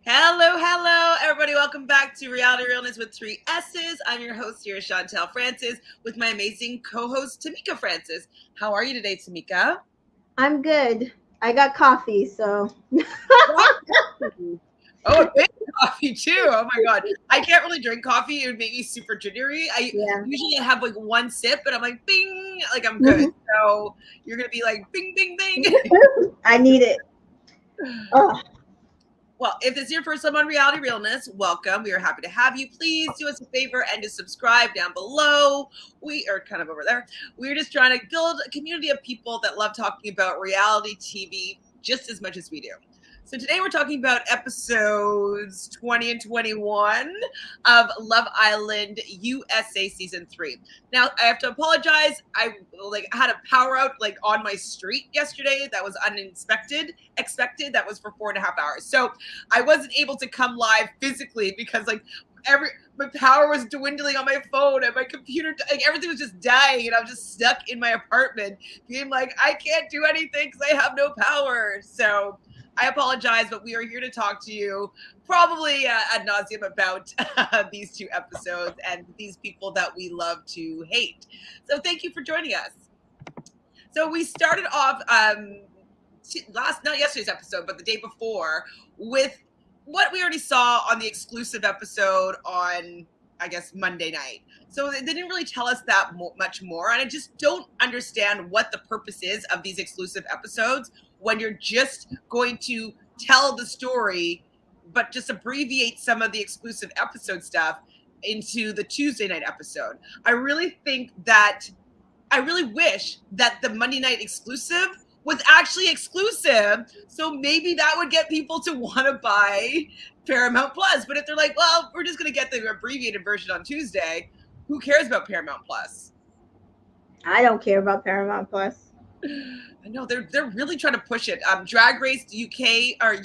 Hello, hello, everybody. Welcome back to Realness with three S's. I'm your host here, Chantele Francis, with my amazing co-host, Tamika Francis. How are you today, Tamika? I'm good. I got coffee, so Oh, a big coffee too. Oh my god, I can't really drink coffee. It would make me super jittery. I yeah. usually have like one sip, and I'm like, bing, like I'm good. Mhm. So you're gonna be like, bing, bing, bing. I need it. Oh, Well, if this is your first time on Realness, welcome. We are happy to have you. Please do us a favor and just subscribe down below. We are kind of over there. We're just trying to build a community of people that love talking about reality TV just as much as we do. So today we're talking about episodes 20 and 21 of Love Island USA season 3. Now I have to apologize. I had a power out on my street yesterday that was expected. That was for 4.5 hours. So I wasn't able to come live physically because my power was dwindling on my phone and my computer, everything was just dying, and I was just stuck in my apartment being like, I can't do anything because I have no power. So I apologize, but we are here to talk to you probably ad nauseum about these two episodes and these people that we love to hate. So thank you for joining us. So we started off not yesterday's episode, but the day before, with what we already saw on the exclusive episode on, I guess, Monday night. So they didn't really tell us that much more. And I just don't understand what the purpose is of these exclusive episodes when you're just going to tell the story, but just abbreviate some of the exclusive episode stuff into the Tuesday night episode. I really wish that the Monday night exclusive was actually exclusive. So maybe that would get people to want to buy Paramount Plus. But if they're like, well, we're just going to get the abbreviated version on Tuesday, who cares about Paramount Plus? I don't care about Paramount Plus. I know they're really trying to push it. Drag Race UK or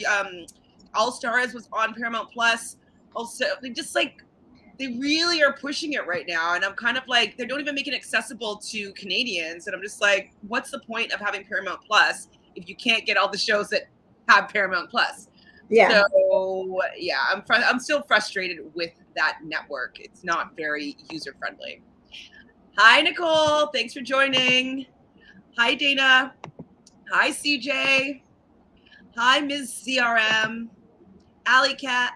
All Stars was on Paramount Plus. Also, they really are pushing it right now, and I'm kind of like, they don't even make it accessible to Canadians, and I'm just like, what's the point of having Paramount Plus if you can't get all the shows that have Paramount Plus? Yeah. So yeah, I'm still frustrated with that network. It's not very user friendly. Hi Nicole, thanks for joining. Hi Dana. Hi CJ. Hi Ms. CRM. Alley Cat.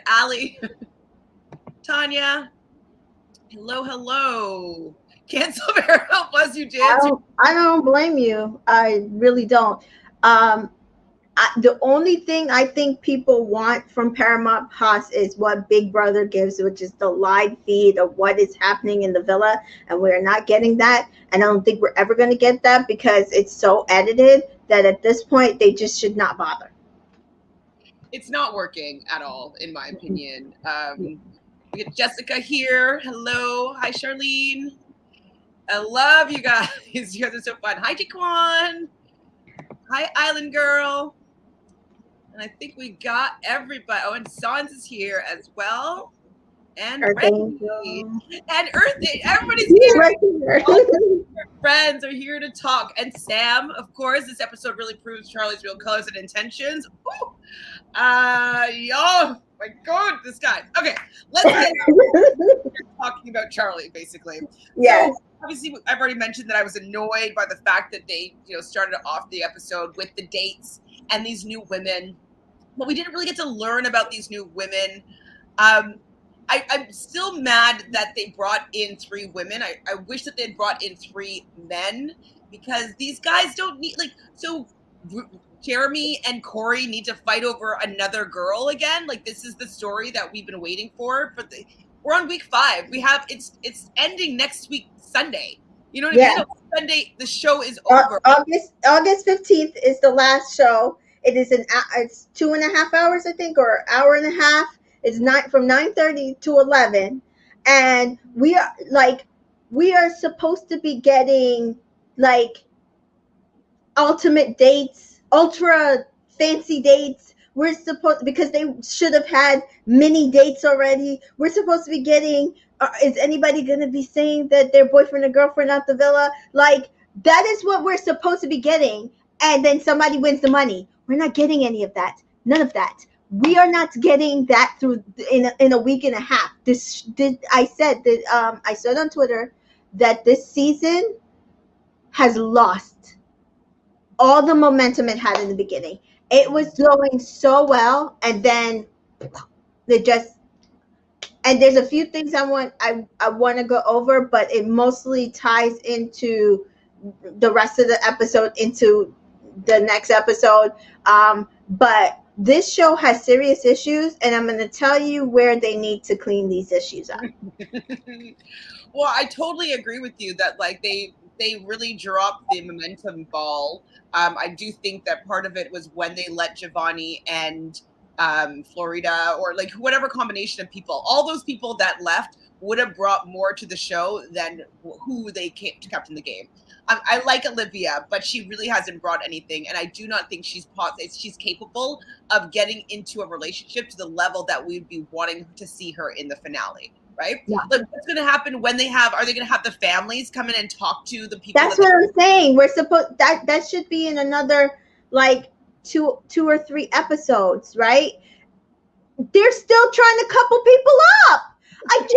Allie. Tanya. Hello. Cancel Paramount Plus, you did. I don't blame you. I really don't. The only thing I think people want from Paramount Plus is what Big Brother gives, which is the live feed of what is happening in the villa, and we're not getting that. And I don't think we're ever going to get that because it's so edited that at this point they just should not bother. It's not working at all, in my opinion. We get Jessica here. Hello. Hi, Charlene. I love you guys. You guys are so fun. Hi, Jaquan. Hi, Island Girl. And I think we got everybody. Oh, and Sans is here as well. And Randy. And Earth. Everybody's here. All friends are here to talk. And Sam, of course, this episode really proves Charlie's real colors and intentions. Ooh. My God, this guy. Okay, let's get talking about Charlie, basically. Yes. So, obviously, I've already mentioned that I was annoyed by the fact that they, started off the episode with the dates and these new women, but we didn't really get to learn about these new women. I'm still mad that they brought in 3 women. I wish that they'd brought in 3 men, because these guys don't need, so Jeremy and Corey need to fight over another girl again. This is the story that we've been waiting for. We're on week 5. It's ending next week Sunday. You know what I mean? Sunday the show is over. August 15th is the last show. It's 2.5 hours, I think, or an hour and a half. It's from 9:30 to 11, and we are supposed to be getting ultimate dates, ultra fancy dates. We're supposed, because they should have had mini dates already. We're supposed to be getting, is anybody going to be saying that their boyfriend or girlfriend at the villa? That is what we're supposed to be getting. And then somebody wins the money. We're not getting any of that. None of that. We are not getting that through in a week and a half. I said that I said on Twitter that this season has lost all the momentum it had in the beginning. It was going so well, and then they just, and there's a few things I want to go over, but it mostly ties into the rest of the episode, into the next episode. But this show has serious issues, and I'm going to tell you where they need to clean these issues up. Well, I totally agree with you that like they really dropped the momentum ball. I do think that part of it was when they let Giovanni and Florida, or like whatever combination of people, all those people that left would have brought more to the show than who they kept in the game. I like Olivia, but she really hasn't brought anything, and I do not think she's capable of getting into a relationship to the level that we'd be wanting to see her in the finale. Right? Yeah. Like, what's going to happen when are they going to have the families come in and talk to the people? That's what I'm saying. We're supposed that should be in another like two or three episodes, right? They're still trying to couple people up. I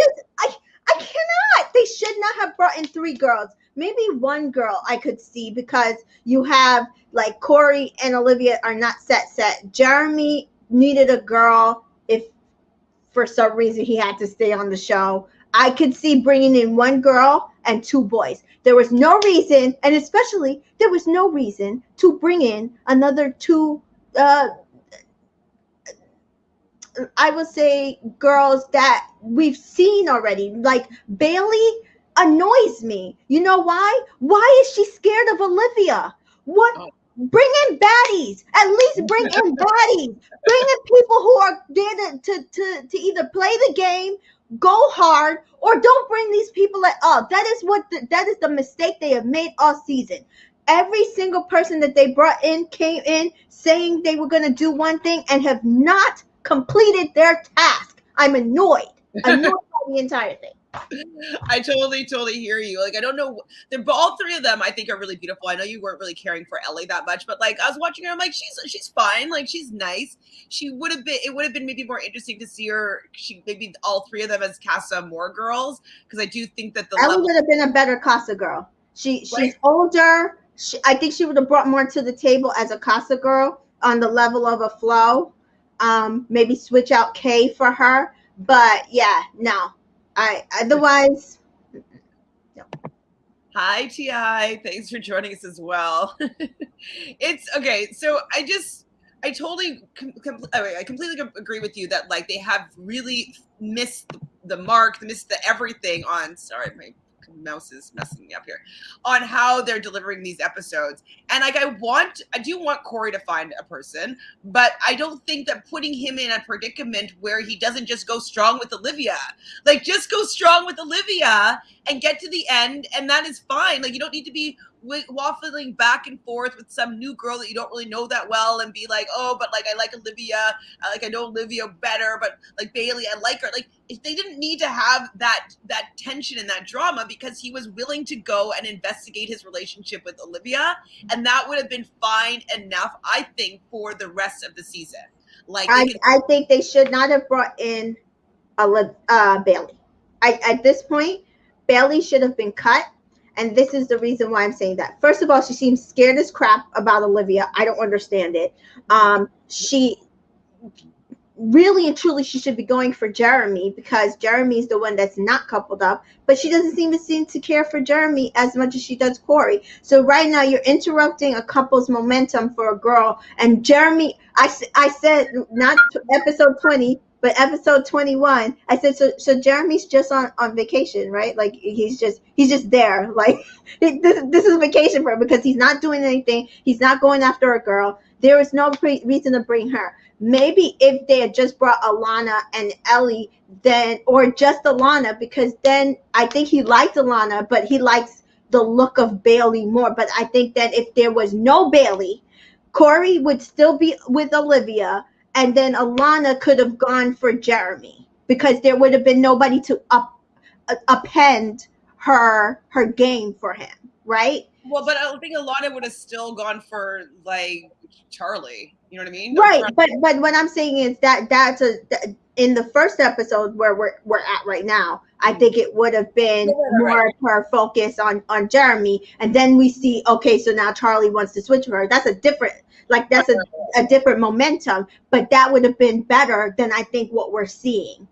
cannot. They should not have brought in three girls. Maybe one girl I could see, because you have like Corey and Olivia are not set. Jeremy needed a girl if for some reason he had to stay on the show. I could see bringing in one girl and two boys. There was no reason, and especially there was no reason to bring in another two I would say girls that we've seen already. Like Bailey annoys me. You know why? Why is she scared of Olivia? What? Oh. Bring in baddies. At least bring in baddies. Bring in people who are there to either play the game, go hard, or don't bring these people at all. That is the mistake they have made all season. Every single person that they brought in came in saying they were going to do one thing and have not completed their task. I'm annoyed by the entire thing. I totally hear you. Like, I don't know, they're all three of them I think are really beautiful. I know you weren't really caring for Ellie that much, but like I was watching her, I'm like, she's fine, like she's nice. It would have been maybe more interesting to see her, maybe all three of them as CASA AMOR girls, because I do think that Ellie would have been a better CASA girl. She's right? Older. I think she would have brought more to the table as a CASA girl on the level of a Flo. Maybe switch out Kay for her, but yeah, no. Otherwise, no. Hi Ti, thanks for joining us as well. It's okay. So I completely agree with you that like they have really missed the mark, missed the everything on. Sorry, my mouse is messing me up here, on how they're delivering these episodes. And like I do want Corey to find a person, but I don't think that putting him in a predicament where he doesn't just go strong with Olivia. Like, just go strong with Olivia and get to the end, and that is fine. Like, you don't need to be waffling back and forth with some new girl that you don't really know that well and be like, oh, but like I like Olivia, I know Olivia better, but like Bailey, I like her. Like, they didn't need to have that tension and that drama, because he was willing to go and investigate his relationship with Olivia, and that would have been fine enough, I think, for the rest of the season. Like, I think they should not have brought in Bailey. At this point, Bailey should have been cut. And this is the reason why I'm saying that. First of all, she seems scared as crap about Olivia. I don't understand it. She really and truly, she should be going for Jeremy, because Jeremy's the one that's not coupled up. But she doesn't seem to care for Jeremy as much as she does Corey. So right now you're interrupting a couple's momentum for a girl. And Jeremy, I said not episode 20, but episode 21, I said, so Jeremy's just on vacation, right? Like he's just there. Like this is vacation for him, because he's not doing anything. He's not going after a girl. There is no reason to bring her. Maybe if they had just brought Alana and Ellie, then, or just Alana, because then I think he liked Alana, but he likes the look of Bailey more. But I think that if there was no Bailey, Corey would still be with Olivia, and then Alana could have gone for Jeremy, because there would have been nobody to append her game for him, right? Well, but I think Alana would have still gone for like Charlie. You know what I mean? Or Right, trying. but what I'm saying is that in the first episode where we're at right now, I think it would have been Right. more of her focus on Jeremy, and then we see, okay, so now Charlie wants to switch with her. That's a different, like Right. that's a different momentum, but that would have been better than I think what we're seeing.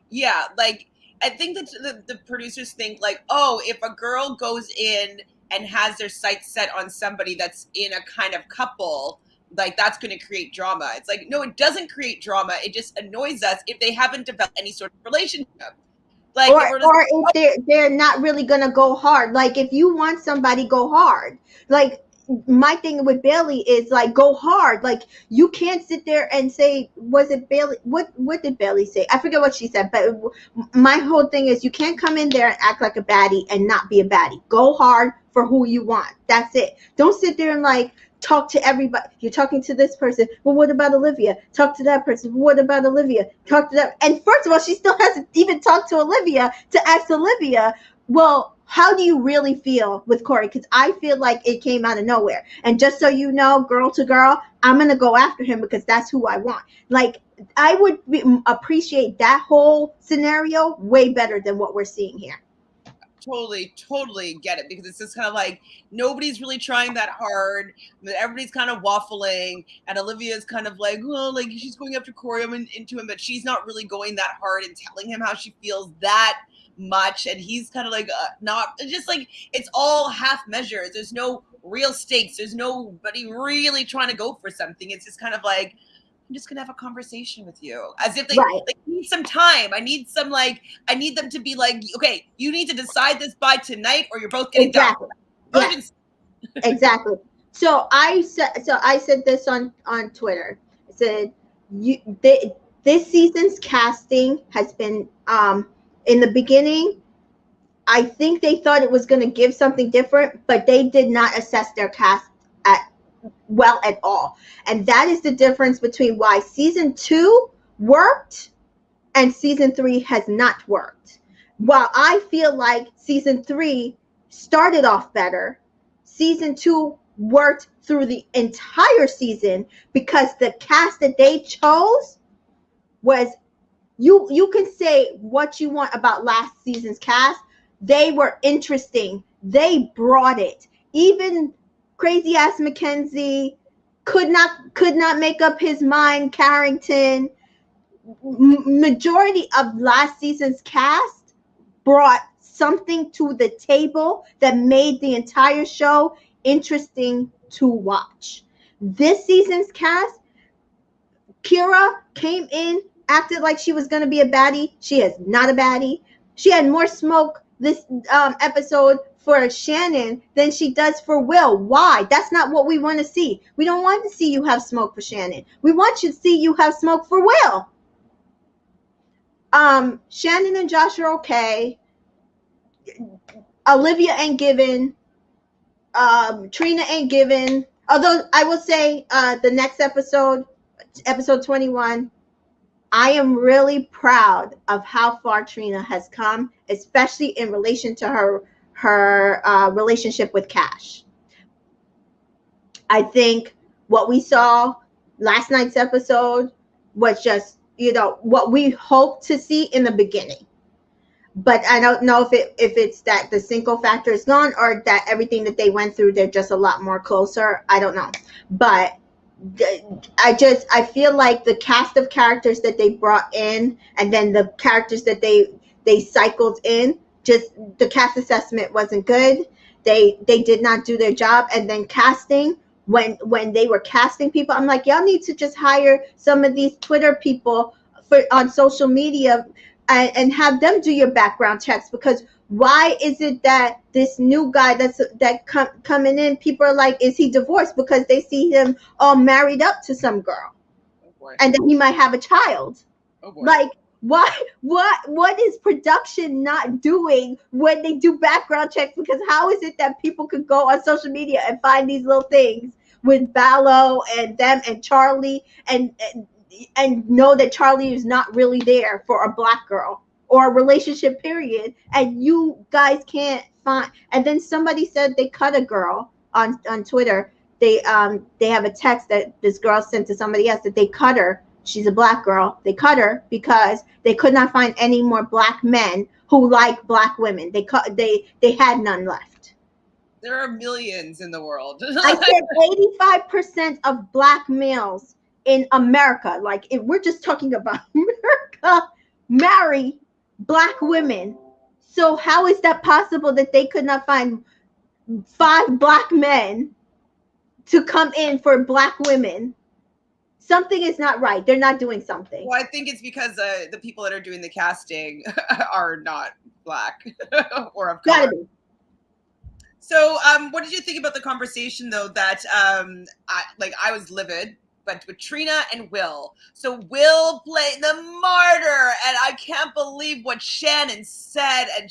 Yeah, like I think that the producers think like, oh, if a girl goes in and has their sights set on somebody that's in a kind of couple, like that's going to create drama. It's like, no, it doesn't create drama. It just annoys us if they haven't developed any sort of relationship. Like if we're just, Or if they're not really gonna go hard. Like if you want somebody, go hard. Like my thing with Bailey is like go hard. Like you can't sit there and say, was it Bailey? What did Bailey say? I forget what she said, but my whole thing is you can't come in there and act like a baddie and not be a baddie. Go hard for who you want. That's it. Don't sit there and like talk to everybody. You're talking to this person. Well, what about Olivia? Talk to that person. What about Olivia? Talk to that. And first of all, she still hasn't even talked to Olivia to ask Olivia, well, how do you really feel with Corey? Because I feel like it came out of nowhere. And just so you know, girl to girl, I'm going to go after him because that's who I want. Like, I would appreciate that whole scenario way better than what we're seeing here. totally get it, because it's just kind of like nobody's really trying that hard. Everybody's kind of waffling, and Olivia's kind of like, oh, like she's going after Corey, I'm into him, but she's not really going that hard and telling him how she feels that much. And he's kind of like, not just like it's all half measures. There's no real stakes. There's nobody really trying to go for something. It's just kind of like, I'm just gonna have a conversation with you, as if they Right. like need some time. I need some like I need them to be like, okay, you need to decide this by tonight, or you're both getting Exactly. dumped. Yes. Exactly. So I said this on Twitter. I said this season's casting has been in the beginning. I think they thought it was going to give something different, but they did not assess their cast at well at all. And that is the difference between why season 2 worked and season 3 has not worked. While I feel like season 3 started off better, season 2 worked through the entire season because the cast that they chose was, you can say what you want about last season's cast. They were interesting. They brought it. Even crazy ass Mackenzie could not make up his mind. Carrington, majority of last season's cast brought something to the table that made the entire show interesting to watch. This season's cast, Kira came in, acted like she was going to be a baddie. She is not a baddie. She had more smoke this episode for Shannon than she does for Will. Why? That's not what we want to see. We don't want to see you have smoke for Shannon. We want you to see you have smoke for Will. Shannon and Josh are okay. Olivia ain't given. Trina ain't given. Although I will say, the next episode 21, I am really proud of how far Trina has come, especially in relation to her relationship with Cash. I think what we saw last night's episode was just, what we hoped to see in the beginning. But I don't know if it's that the Cinco factor is gone, or that everything that they went through, they're just a lot more closer. I don't know. But I feel like the cast of characters that they brought in, and then the characters that they cycled in, just the cast assessment wasn't good. They did not do their job. And then casting, when they were casting people, I'm like, y'all need to just hire some of these Twitter people on social media and have them do your background checks. Because why is it that this new guy coming in, people are like, is he divorced? Because they see him all married up to some girl, and then he might have a child. Like, why? What is production not doing when they do background checks? Because how is it that people could go on social media and find these little things with Ballo and them and Charlie, and know that Charlie is not really there for a black girl or a relationship period, and you guys can't find. And then somebody said they cut a girl on Twitter. They have a text that this girl sent to somebody else that they cut her. She's a black girl. They cut her because they could not find any more black men who like black women. They had none left. There are millions in the world. I said 85% of black males in America, like if we're just talking about America, marry black women. So how is that possible that they could not find 5 black men to come in for black women? Something is not right. They're not doing something. Well, I think it's because the people that are doing the casting are not black or of color. Gotta be. So, what did you think about the conversation, though, that I was livid, but with Trina and Will. So Will played the martyr, and I can't believe what Shannon said. And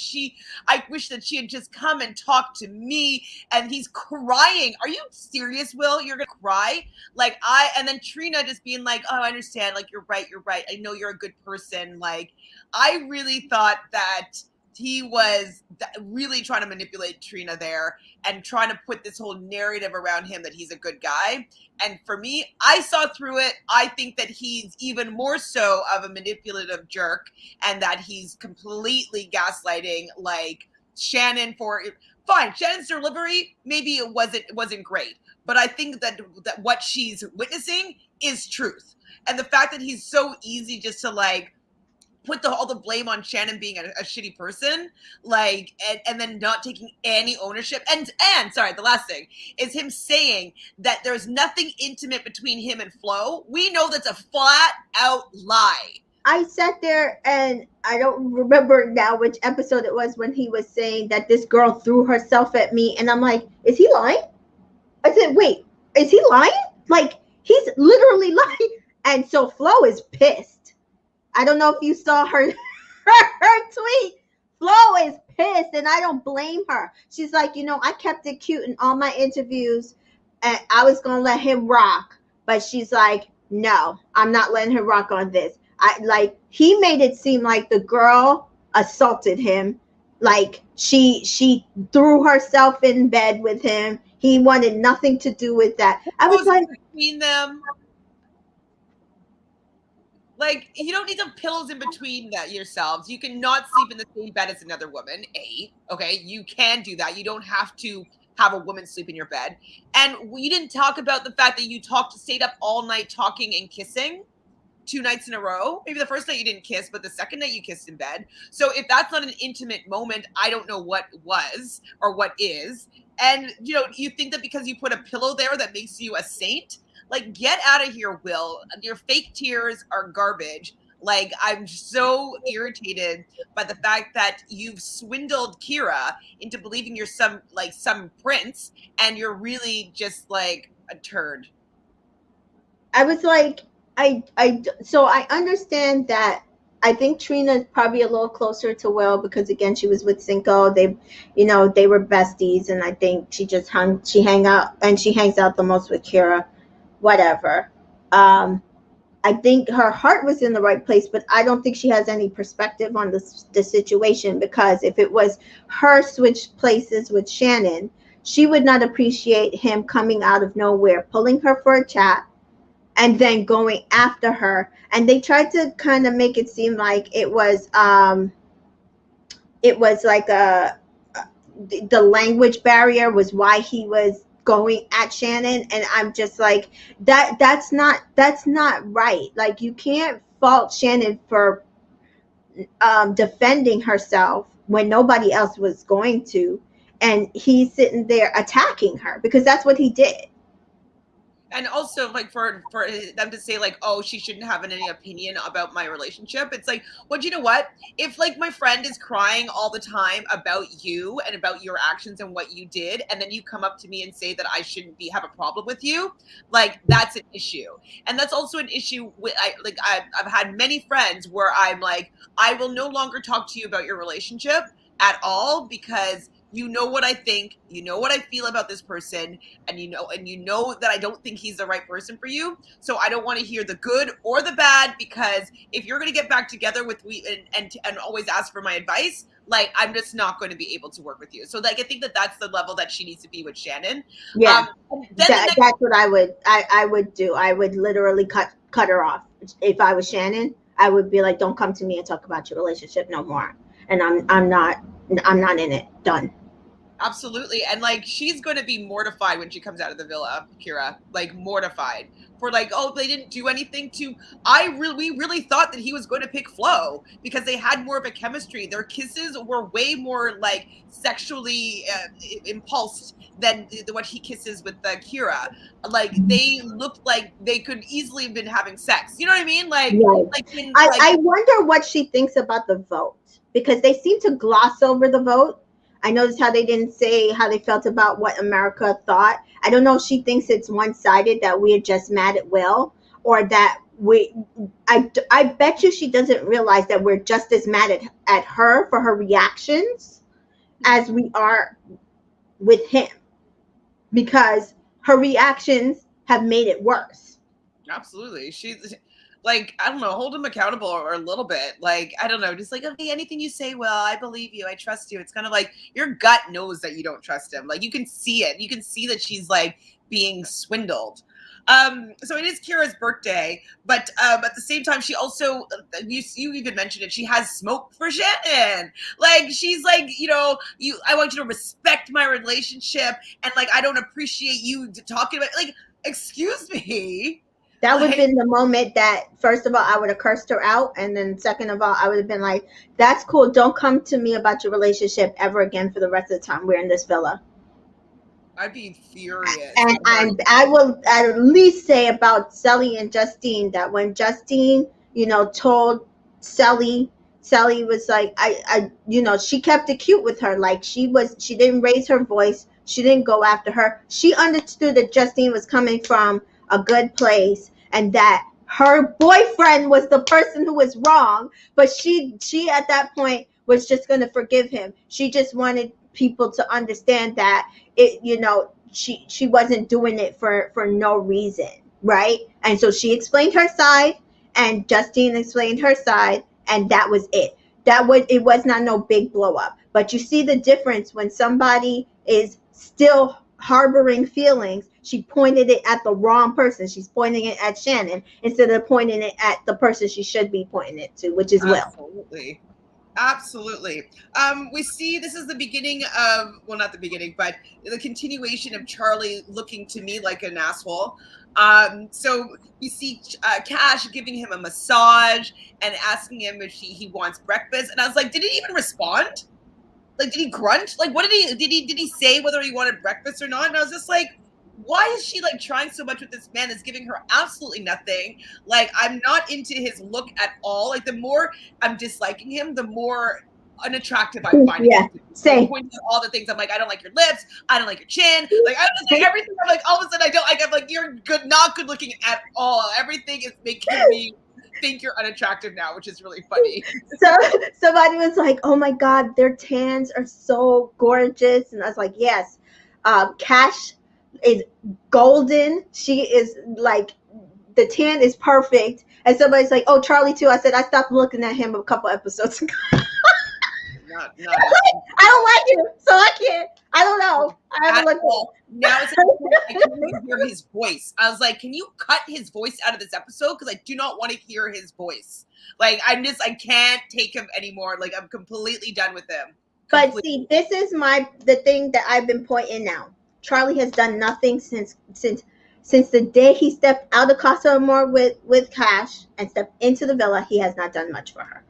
I wish that she had just come and talked to me. And he's crying. Are you serious, Will? You're gonna cry? And then Trina just being like, "Oh, I understand. Like, you're right. I know you're a good person." Like, I really thought that he was really trying to manipulate Trina there and trying to put this whole narrative around him that he's a good guy. And for me, I saw through it. I think that he's even more so of a manipulative jerk, and that he's completely gaslighting like Shannon for fine. Shannon's delivery, maybe it wasn't great, but I think that what she's witnessing is truth. And the fact that he's so easy just to like put all the blame on Shannon being a shitty person, like, and then not taking any ownership. And sorry, the last thing is him saying that there's nothing intimate between him and Flo. We know that's a flat out lie. I sat there and I don't remember now which episode it was when he was saying that this girl threw herself at me, and I'm like, is he lying? I said, wait, is he lying? Like, he's literally lying. And so Flo is pissed. I don't know if you saw her tweet. Flo is pissed, and I don't blame her. She's like, I kept it cute in all my interviews, and I was going to let him rock. But she's like, no, I'm not letting him rock on this. He made it seem like the girl assaulted him. Like, she threw herself in bed with him. He wanted nothing to do with that. I was like, between them. Like, you don't need some pillows in between yourselves. You cannot sleep in the same bed as another woman, okay? You can do that. You don't have to have a woman sleep in your bed. And we didn't talk about the fact that you stayed up all night talking and kissing 2 nights in a row. Maybe the first night you didn't kiss, but the second night you kissed in bed. So if that's not an intimate moment, I don't know what was or what is. And, you think that because you put a pillow there that makes you a saint? Like, get out of here, Will. Your fake tears are garbage. Like, I'm so irritated by the fact that you've swindled Kira into believing you're some prince, and you're really just like a turd. I was like, so I understand that. I think Trina's probably a little closer to Will because, again, she was with Cinco. They were besties, and I think she hangs out the most with Kira. Whatever. I think her heart was in the right place, but I don't think she has any perspective on the situation, because if it was her switched places with Shannon, she would not appreciate him coming out of nowhere, pulling her for a chat, and then going after her. And they tried to kind of make it seem like it was like the language barrier was why he was going at Shannon, and I'm just like, that's not right. Like, you can't fault Shannon for defending herself when nobody else was going to, and he's sitting there attacking her because that's what he did. And also, like, for them to say, like, oh, she shouldn't have any opinion about my relationship. It's like, well, you know what? If, like, my friend is crying all the time about you and about your actions and what you did, and then you come up to me and say that I shouldn't have a problem with you, like, that's an issue. And that's also an issue with, I've had many friends where I'm like, I will no longer talk to you about your relationship at all, because you know what I think, you know what I feel about this person, and you know that I don't think he's the right person for you. So I don't want to hear the good or the bad, because if you're going to get back together with me and always ask for my advice, like, I'm just not going to be able to work with you. So like, I think that that's the level that she needs to be with Shannon. Yeah, Then the next, that's what I would do. I would literally cut her off. If I was Shannon, I would be like, don't come to me and talk about your relationship no more. And I'm not in it. Done. absolutely. And like, she's going to be mortified when she comes out of the villa, Kira, like mortified for like, oh, they didn't do anything to, we really thought that he was going to pick Flo because they had more of a chemistry. Their kisses were way more like sexually impulsed than what he kisses with Kira. Like, they looked like they could easily have been having sex. You know what I mean? Like, right. like I wonder what she thinks about the vote, because they seem to gloss over the vote. I noticed how they didn't say how they felt about what America thought. I don't know if she thinks it's one-sided, that we're just mad at Will, or that I bet you she doesn't realize that we're just as mad at her for her reactions as we are with him, because her reactions have made it worse. Absolutely. She's like, I don't know, hold him accountable or a little bit. Like, I don't know, just like, okay, anything you say, well, I believe you, I trust you. It's kind of like your gut knows that you don't trust him. Like, you can see it. You can see that she's like being swindled. So it is Kira's birthday, but at the same time, she also, you even mentioned it, she has smoke for Shannon. Like, she's like, I want you to respect my relationship, and like, I don't appreciate you talking about, like, excuse me. That would have been the moment that, first of all, I would have cursed her out. And then second of all, I would have been like, that's cool. Don't come to me about your relationship ever again for the rest of the time we're in this villa. I'd be furious. And I will at least say about Sally and Justine that when Justine, told Sally was like, she kept it cute with her. Like, she didn't raise her voice. She didn't go after her. She understood that Justine was coming from a good place, and that her boyfriend was the person who was wrong, but she at that point was just going to forgive him. She just wanted people to understand that she wasn't doing it for no reason, right? And so she explained her side, and Justine explained her side, and that was it. It was not no big blow up. But you see the difference when somebody is still harboring feelings. She pointed it at the wrong person. She's pointing it at Shannon instead of pointing it at the person she should be pointing it to, which is Will. Absolutely. We see this is the beginning of, well, not the beginning, but the continuation of Charlie looking to me like an asshole. So we see Cash giving him a massage and asking him if he wants breakfast. And I was like, did he even respond? Like, did he grunt? Like, what did he say whether he wanted breakfast or not? And I was just like, why is she like trying so much with this man that's giving her absolutely nothing? Like, I'm not into his look at all. Like, the more I'm disliking him, the more unattractive I find him. Same. Pointing at all the things, I'm like, I don't like your lips, I don't like your chin, like, I don't like everything. I'm like, all of a sudden I don't like. I'm like, you're not good looking at all. Everything is making me think you're unattractive now, which is really funny. So somebody was like, oh my god, their tans are so gorgeous, and I was like, yes. Cash is golden. She is like, the tan is perfect. And somebody's like, oh, Charlie too. I said, I stopped looking at him a couple episodes ago. I don't like him, so I can't. I don't know. I haven't looked now it's I can hear his voice. I was like, can you cut his voice out of this episode? Because I do not want to hear his voice. Like, I can't take him anymore. Like, I'm completely done with him. But see, this is the thing that I've been pointing out. Charlie has done nothing since the day he stepped out of CASA AMOR with Cash and stepped into the villa. He has not done much for her.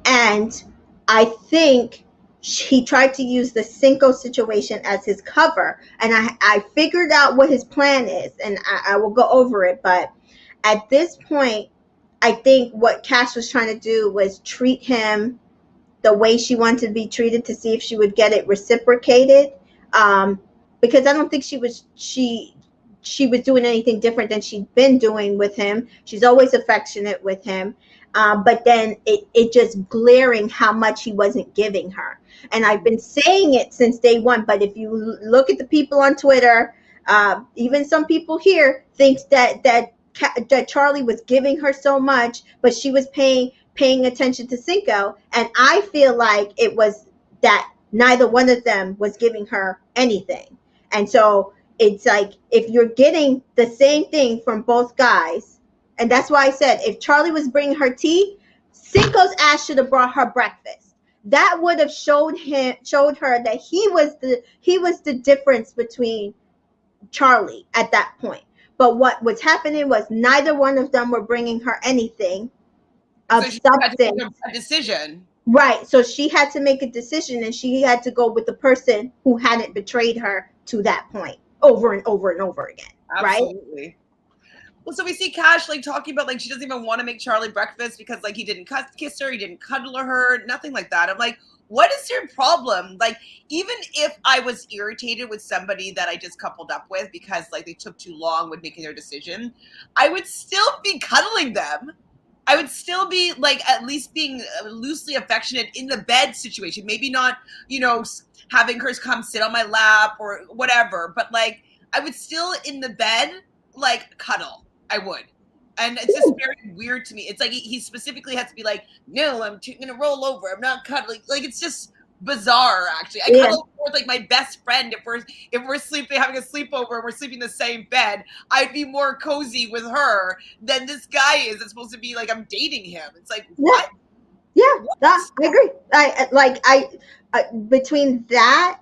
And I think he tried to use the Cinco situation as his cover. And I figured out what his plan is, and I will go over it. But at this point, I think what Cash was trying to do was treat him the way she wanted to be treated, to see if she would get it reciprocated. Because I don't think she she was doing anything different than she'd been doing with him. She's always affectionate with him. But then it just glaring how much he wasn't giving her. And I've been saying it since day one. But if you look at the people on Twitter, even some people here thinks that Charlie was giving her so much, but she was paying attention to Cinco. And I feel like it was that neither one of them was giving her anything. And so it's like, if you're getting the same thing from both guys, and that's why I said, if Charlie was bringing her tea, Cinco's ass should have brought her breakfast. That would have showed her that he was the difference between Charlie at that point. But what was happening was neither one of them were bringing her anything of substance. A decision. Right. So she had to make a decision, and she had to go with the person who hadn't betrayed her to that point over and over and over again. Absolutely. Right. Well, so we see Cash like talking about like she doesn't even want to make Charlie breakfast because like he didn't kiss her, he didn't cuddle her, nothing like that. I'm like, what is your problem? Like, even if I was irritated with somebody that I just coupled up with because like they took too long with making their decision, I would still be cuddling them. I would still be like at least being loosely affectionate in the bed situation. Maybe not, you know, having her come sit on my lap or whatever, but like I would still in the bed like cuddle. I would. And it's just very weird to me. It's like he specifically has to be like, no, I'm gonna roll over. I'm not cuddling. Like it's just bizarre. Actually, I cuddle with like my best friend if we're sleeping, having a sleepover, and we're sleeping in the same bed. I'd be more cozy with her than this guy is. It's supposed to be like I'm dating him. It's like what? Yeah, I agree. I between that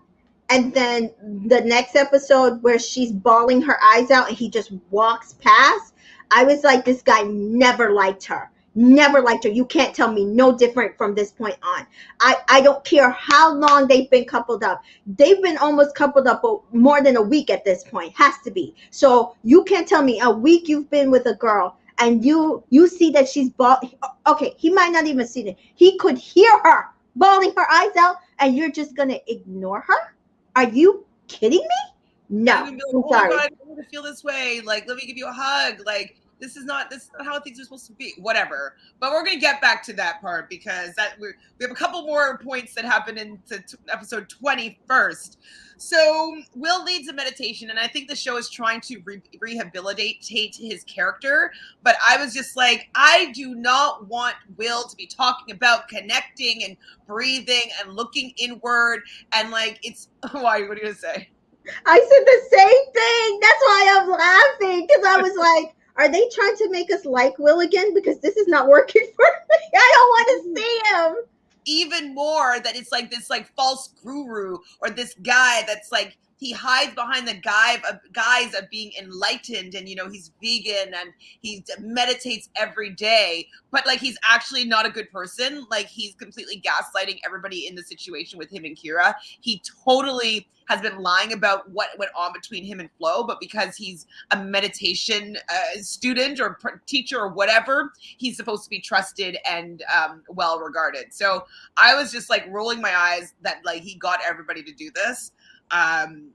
and then the next episode where she's bawling her eyes out and he just walks past, I was like, this guy never liked her. Never liked her. You can't tell me no different from this point on. I don't care how long they've been coupled up. They've been almost coupled up more than a week at this point. Has to be. So you can't tell me a week you've been with a girl and you see that she's bawling. Okay, he might not even see it. He could hear her bawling her eyes out and you're just going to ignore her? Are you kidding me? No. I'm sorry. God, I don't want to feel this way. Like, let me give you a hug. Like, this is not how things are supposed to be. Whatever. But we're gonna get back to that part because we have a couple more points that happen into episode 20 first. So Will leads a meditation, and I think the show is trying to rehabilitate his character. But I was just like, I do not want Will to be talking about connecting and breathing and looking inward and like it's. Why? What are you gonna say? I said the same thing. That's why I'm laughing because I was like, are they trying to make us like Will again? Because this is not working for me. I don't want to see him. Even more that it's like this like false guru or this guy that's like he hides behind the guise of being enlightened and, you know, he's vegan and he meditates every day, but like he's actually not a good person. Like he's completely gaslighting everybody in the situation with him and Kira. He totally has been lying about what went on between him and Flo, but because he's a meditation student or teacher or whatever, he's supposed to be trusted and well regarded. So I was just like rolling my eyes that like he got everybody to do this. And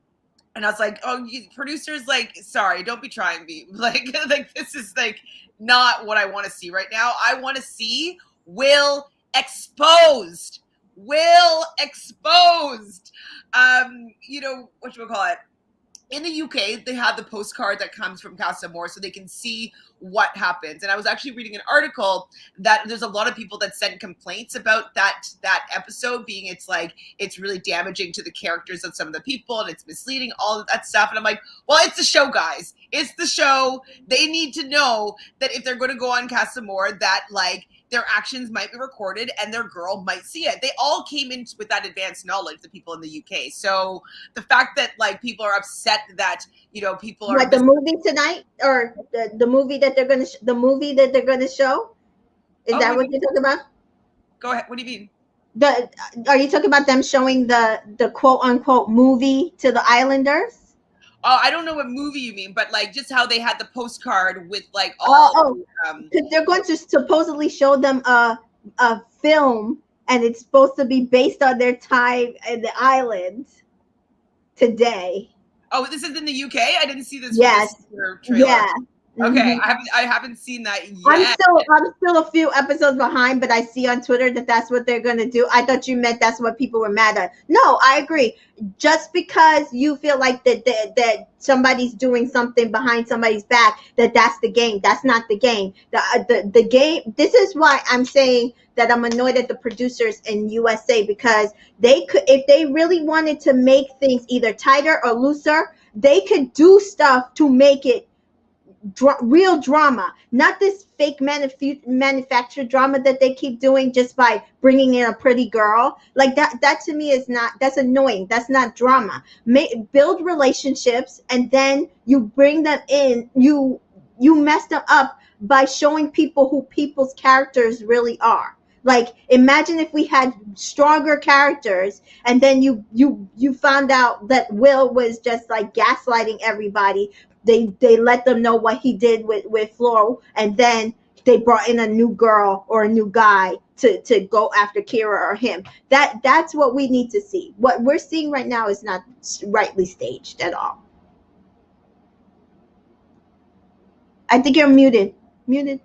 I was like, oh, producers, like, sorry, don't be trying me. Like this is like not what I want to see right now. I want to see Will exposed. Will exposed. You know, what you call it? In the UK, they have the postcard that comes from CASA AMOR so they can see what happens. And I was actually reading an article that there's a lot of people that sent complaints about that episode being it's really damaging to the characters of some of the people and it's misleading, all of that stuff. And I'm like, well, it's the show, guys. It's the show. They need to know that if they're going to go on CASA AMOR that like their actions might be recorded and their girl might see it. They all came in with that advanced knowledge, the people in the UK. So the fact that like people are upset that, you know, people are like the movie tonight or the movie that they're going to show. Is that what you're talking about? Go ahead. What do you mean? Are you talking about them showing the quote unquote movie to the Islanders? Oh, I don't know what movie you mean, but like just how they had the postcard with like all. They're going to supposedly show them a film, and it's supposed to be based on their time in the islands today. Oh, this is in the UK. I didn't see this for Yes. this trailer. Yeah. Okay, Mhm. I haven't seen that I'm yet. still a few episodes behind, but I see on Twitter that that's what they're gonna do. I thought you meant that's what people were mad at. No, I agree. Just because you feel like that somebody's doing something behind somebody's back, that's the game. That's not the game. The game. This is why I'm saying that I'm annoyed at the producers in USA, because they could, if they really wanted to make things either tighter or looser, they could do stuff to make it real drama, not this fake manufactured drama that they keep doing just by bringing in a pretty girl. Like that to me is not, that's annoying. That's not drama. Build relationships, and then you bring them in. You mess them up by showing people who people's characters really are. Like, imagine if we had stronger characters, and then you found out that Will was just like gaslighting everybody. They let them know what he did with Flo, and then they brought in a new girl or a new guy to go after Kira or him. That's what we need to see. What we're seeing right now is not rightly staged at all. I think you're muted. Muted.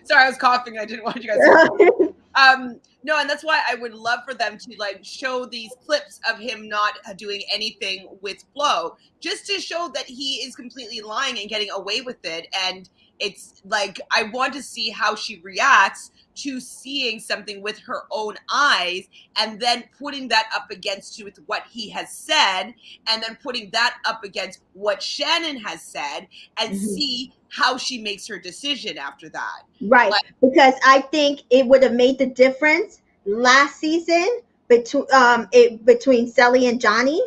Sorry, I was coughing. I didn't want you guys to. No, and that's why I would love for them to like show these clips of him not doing anything with Flo, just to show that he is completely lying and getting away with it. And it's like, I want to see how she reacts to seeing something with her own eyes, and then putting that up against with what he has said, and then putting that up against what Shannon has said, and see how she makes her decision after that. Right. Like, Because I think it would have made the difference last season between Sally and Johnny,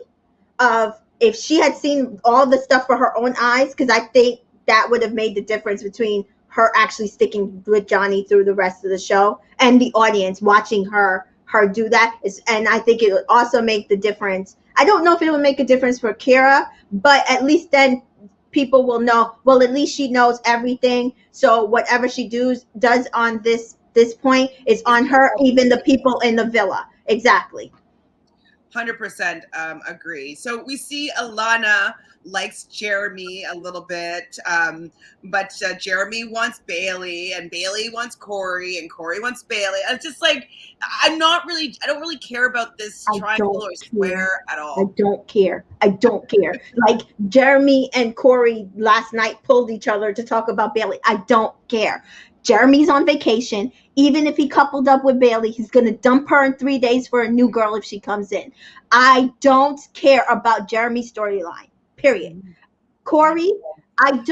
of if she had seen all the stuff for her own eyes, because I think that would have made the difference between her actually sticking with Johnny through the rest of the show, and the audience watching her do that is. And I think it would also make the difference. I don't know if it would make a difference for Kira, but at least then people will know, well, at least she knows everything, so whatever she does on this point is on her, even the people in the villa. Exactly. 100% agree. So we see Alana likes Jeremy a little bit, but Jeremy wants Bailey, and Bailey wants Corey, and Corey wants Bailey. And it's just like, I don't really care about this triangle or square at all. I don't care. Like, Jeremy and Corey last night pulled each other to talk about Bailey. I don't care. Jeremy's on vacation. Even if he coupled up with Bailey, he's going to dump her in 3 days for a new girl if she comes in. I don't care about Jeremy's storyline. Period. Corey, I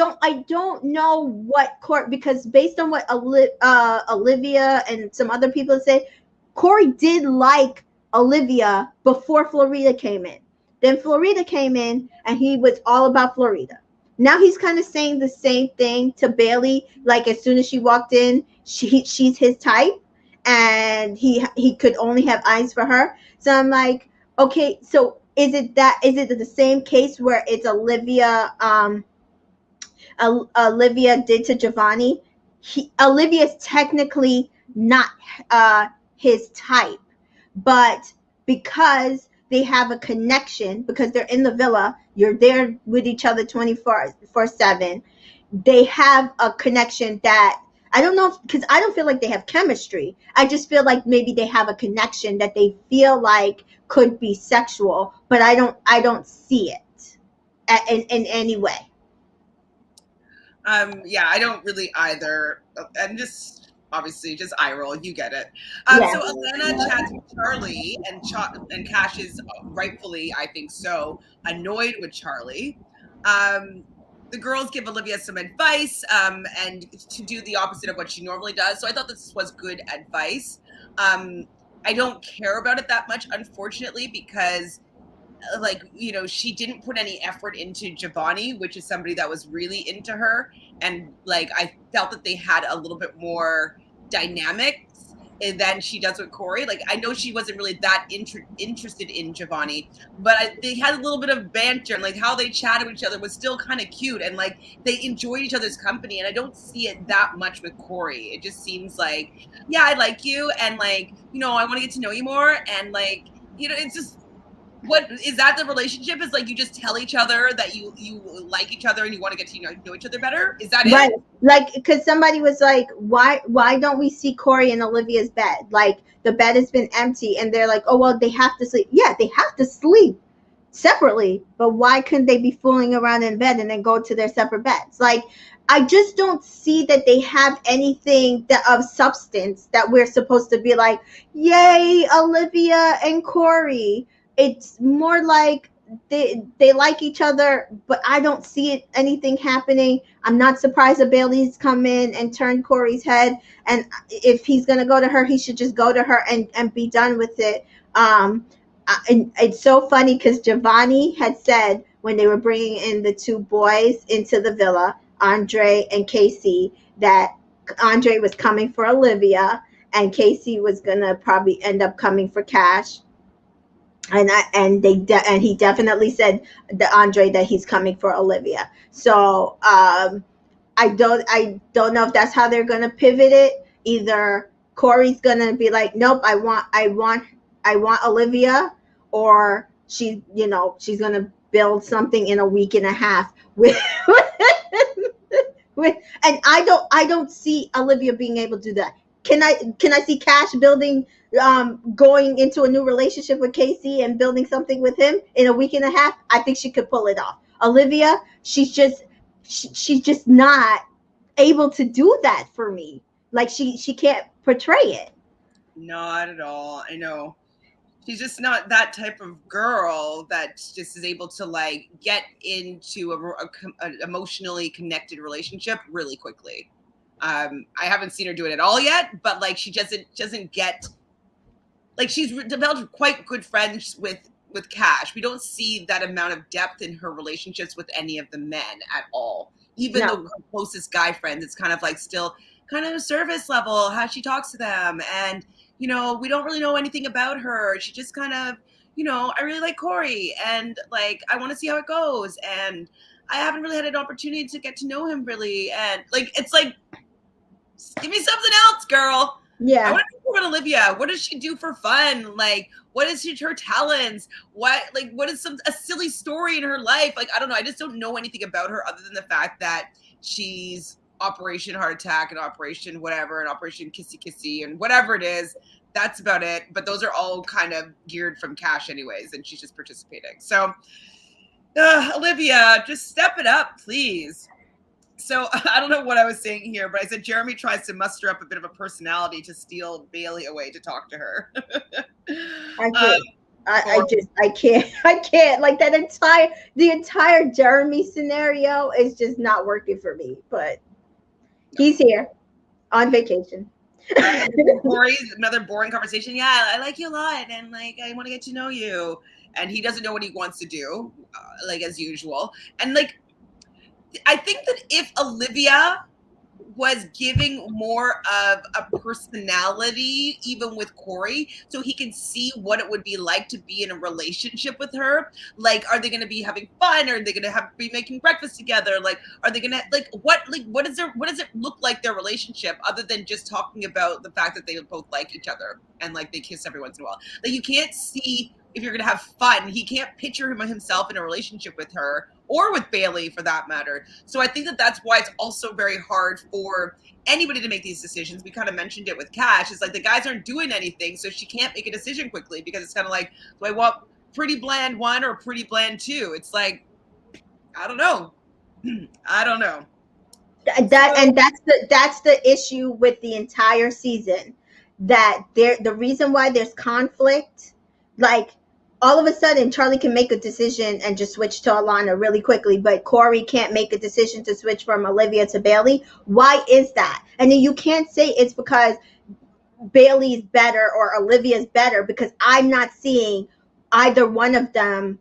don't know what Corey, because based on what Olivia and some other people say, Corey did like Olivia before Florida came in. Then Florida came in, and he was all about Florida. Now he's kind of saying the same thing to Bailey. Like, as soon as she walked in, she's his type, and he could only have eyes for her. So I'm like, okay, so is it the same case where it's Olivia did to Giovanni? Olivia's technically not his type, but because they have a connection, because they're in the villa, you're there with each other 24/7, they have a connection that, I don't know, because I don't feel like they have chemistry. I just feel like maybe they have a connection that they feel like could be sexual, but I don't see it in any way. Yeah, I don't really either. And just obviously just eye roll, you get it. Yeah. So Alana chats with Charlie, and Cash is rightfully, I think so, annoyed with Charlie. The girls give Olivia some advice, and to do the opposite of what she normally does. So I thought this was good advice. I don't care about it that much, unfortunately, because, like, you know, she didn't put any effort into Giovanni, which is somebody that was really into her, and like, I felt that they had a little bit more dynamics than she does with Corey. Like, I know she wasn't really that interested in Giovanni, but they had a little bit of banter, and like how they chatted with each other was still kind of cute, and like they enjoyed each other's company. And I don't see it that much with Corey. It just seems like, yeah, I like you, and like, you know, I want to get to know you more, and like, you know, it's just, What is that? The relationship is like you just tell each other that you like each other and you want to get to know each other better. Is that Right. it? Like, because somebody was like, why don't we see Corey and Olivia's bed? Like, the bed has been empty, and they're like, oh well, they have to sleep. Yeah, they have to sleep separately, but why couldn't they be fooling around in bed and then go to their separate beds? Like, I just don't see that they have anything that of substance that we're supposed to be like, yay, Olivia and Corey. It's more like they like each other, but I don't see anything happening. I'm not surprised that Bailey's come in and turned Corey's head, and if he's gonna go to her, he should just go to her and be done with it. And it's so funny because Giovanni had said when they were bringing in the two boys into the villa, Andre and Casey, that Andre was coming for Olivia and Casey was gonna probably end up coming for Cash. And he definitely said the Andre that he's coming for Olivia. So I don't know if that's how they're gonna pivot it. Either Corey's gonna be like, nope, I want Olivia, or she's gonna build something in a week and a half with with and I don't see Olivia being able to do that. Can I see Cash building going into a new relationship with Casey and building something with him in a week and a half? I think she could pull it off. Olivia, she's just not able to do that for me. Like, she can't portray it. Not at all. I know. She's just not that type of girl that just is able to like get into a emotionally connected relationship really quickly. I haven't seen her do it at all yet, but like she doesn't get, like, she's developed quite good friends with Cash. We don't see that amount of depth in her relationships with any of the men at all. Even No. the closest guy friends, it's kind of like still kind of surface level how she talks to them, and we don't really know anything about her. She just kind of, I really like Corey, and like I want to see how it goes, and I haven't really had an opportunity to get to know him really, and like it's like, give me something else, girl. I Yeah. want to know about Olivia. What does she do for fun? Like, what is her talents? What is a silly story in her life? Like, I don't know. I just don't know anything about her other than the fact that she's Operation Heart Attack and Operation whatever and Operation Kissy Kissy and whatever it is. That's about it. But those are all kind of geared from Cash anyways, and she's just participating. So, Olivia, just step it up, please. So I don't know what I was saying here, but I said Jeremy tries to muster up a bit of a personality to steal Bailey away to talk to her. I can't. I can't. I can't. Like, the entire Jeremy scenario is just not working for me. But he's here on vacation. Corey's another boring conversation. Yeah, I like you a lot, and like I want to get to know you. And he doesn't know what he wants to do, like as usual. And like, I think that if Olivia was giving more of a personality, even with Corey, so he can see what it would be like to be in a relationship with her. Like, are they going to be having fun? Are they going to be making breakfast together? Like, are they going to what does it look like their relationship other than just talking about the fact that they both like each other and like they kiss every once in a while? Like, you can't see if you're going to have fun. He can't picture himself in a relationship with her or with Bailey for that matter. So I think that that's why it's also very hard for anybody to make these decisions. We kind of mentioned it with Cash. It's like the guys aren't doing anything, so she can't make a decision quickly because it's kind of like, do I want pretty bland 1 or pretty bland 2? It's like, I don't know. I don't know. That's the issue with the entire season. That the reason why there's conflict, like, all of a sudden Charlie can make a decision and just switch to Alana really quickly, but Corey can't make a decision to switch from Olivia to Bailey. Why is that? And then you can't say it's because Bailey's better or Olivia's better, because I'm not seeing either one of them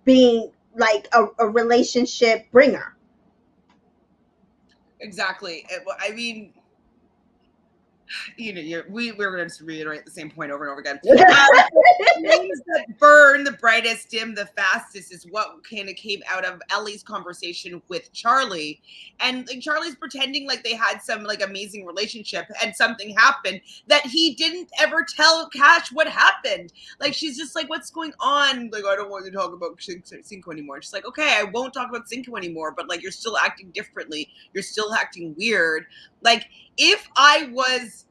being like a relationship bringer. Exactly. I mean, we're going to reiterate the same point over and over again. flames that burn the brightest, dim the fastest is what kind of came out of Ellie's conversation with Charlie. And like Charlie's pretending like they had some like amazing relationship and something happened that he didn't ever tell Cash what happened. Like she's just like, what's going on? Like, I don't want to talk about Cinco anymore. She's like, okay, I won't talk about Cinco anymore, but like you're still acting differently. You're still acting weird. Like if I was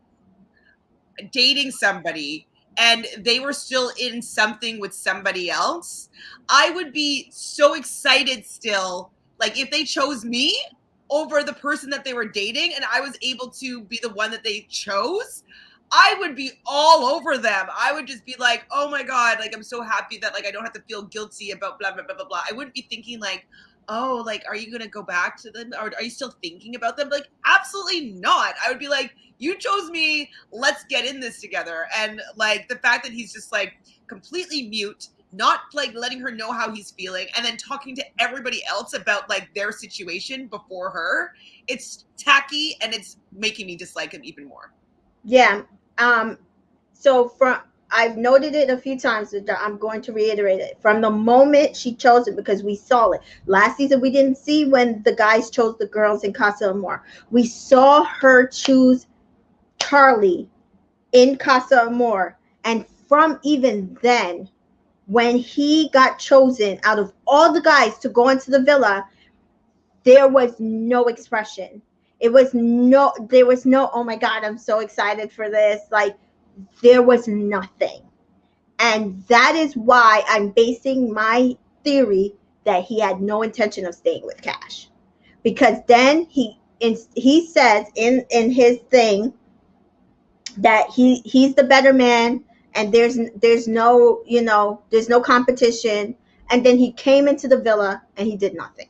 dating somebody and they were still in something with somebody else, I would be so excited still. Like if they chose me over the person that they were dating and I was able to be the one that they chose, I would be all over them. I would just be like, oh my God, like I'm so happy that like I don't have to feel guilty about blah, blah, blah, blah, blah. I wouldn't be thinking like, oh, like, are you going to go back to them? Or are you still thinking about them? Like, absolutely not. I would be like, you chose me. Let's get in this together. And like the fact that he's just like completely mute, not like letting her know how he's feeling, and then talking to everybody else about like their situation before her, it's tacky and it's making me dislike him even more. Yeah. So I've noted it a few times, but I'm going to reiterate it. From the moment she chose it, because we saw it last season, we didn't see when the guys chose the girls in Casa Amor. We saw her choose Charlie in Casa Amor, and from even then, when he got chosen out of all the guys to go into the villa, there was no expression. There was no, oh my God, I'm so excited for this. Like, there was nothing. And that is why I'm basing my theory that he had no intention of staying with Cash. Because then he says in his thing that he's the better man, and there's no, there's no competition. And then he came into the villa and he did nothing.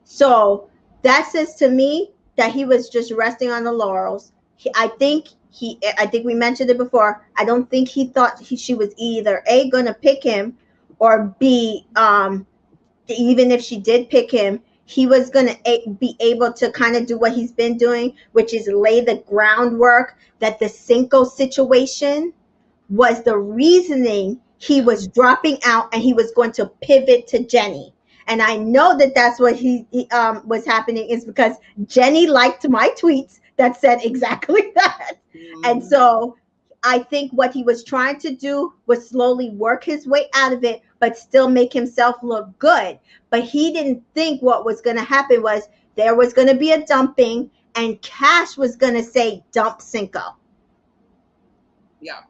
So that says to me that he was just resting on the laurels. I think we mentioned it before. I don't think he thought she was either A, gonna pick him, or B, even if she did pick him, he was gonna be able to kind of do what he's been doing, which is lay the groundwork that the Cinco situation was the reasoning he was dropping out, and he was going to pivot to Jenny. And I know that that's what he was happening, is because Jenny liked my tweets that said exactly that. And so I think what he was trying to do was slowly work his way out of it, but still make himself look good. But he didn't think what was going to happen was there was going to be a dumping, and Cash was going to say, dump Cinco. Yeah.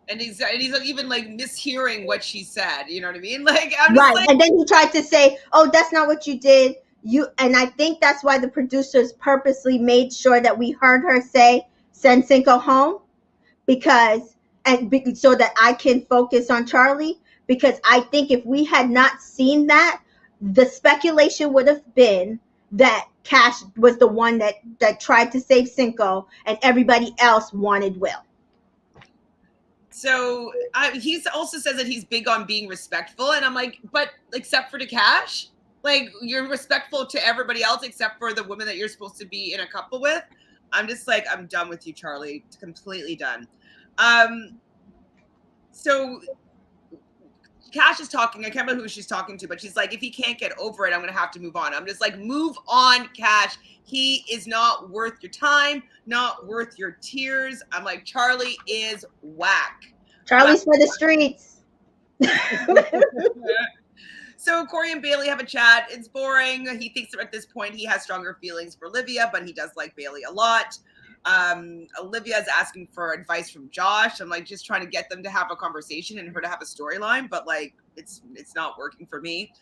And he's even like mishearing what she said. You know what I mean? Like, I'm right. Like, and then he tried to say, oh, that's not what you did. And I think that's why the producers purposely made sure that we heard her say, send Cinco home, so that I can focus on Charlie. Because I think if we had not seen that, the speculation would have been that Cash was the one that tried to save Cinco, and everybody else wanted Will. So he also says that he's big on being respectful, and I'm like, but except for to Cash, like you're respectful to everybody else except for the woman that you're supposed to be in a couple with. I'm just like, I'm done with you, Charlie. Completely done. So Cash is talking. I can't remember who she's talking to, but she's like, if he can't get over it, I'm going to have to move on. I'm just like, move on, Cash. He is not worth your time, not worth your tears. I'm like, Charlie is whack. Charlie's for the streets. So Corey and Bailey have a chat. It's boring. He thinks that at this point he has stronger feelings for Olivia, but he does like Bailey a lot. Olivia is asking for advice from Josh. I'm like just trying to get them to have a conversation and her to have a storyline, but like it's not working for me.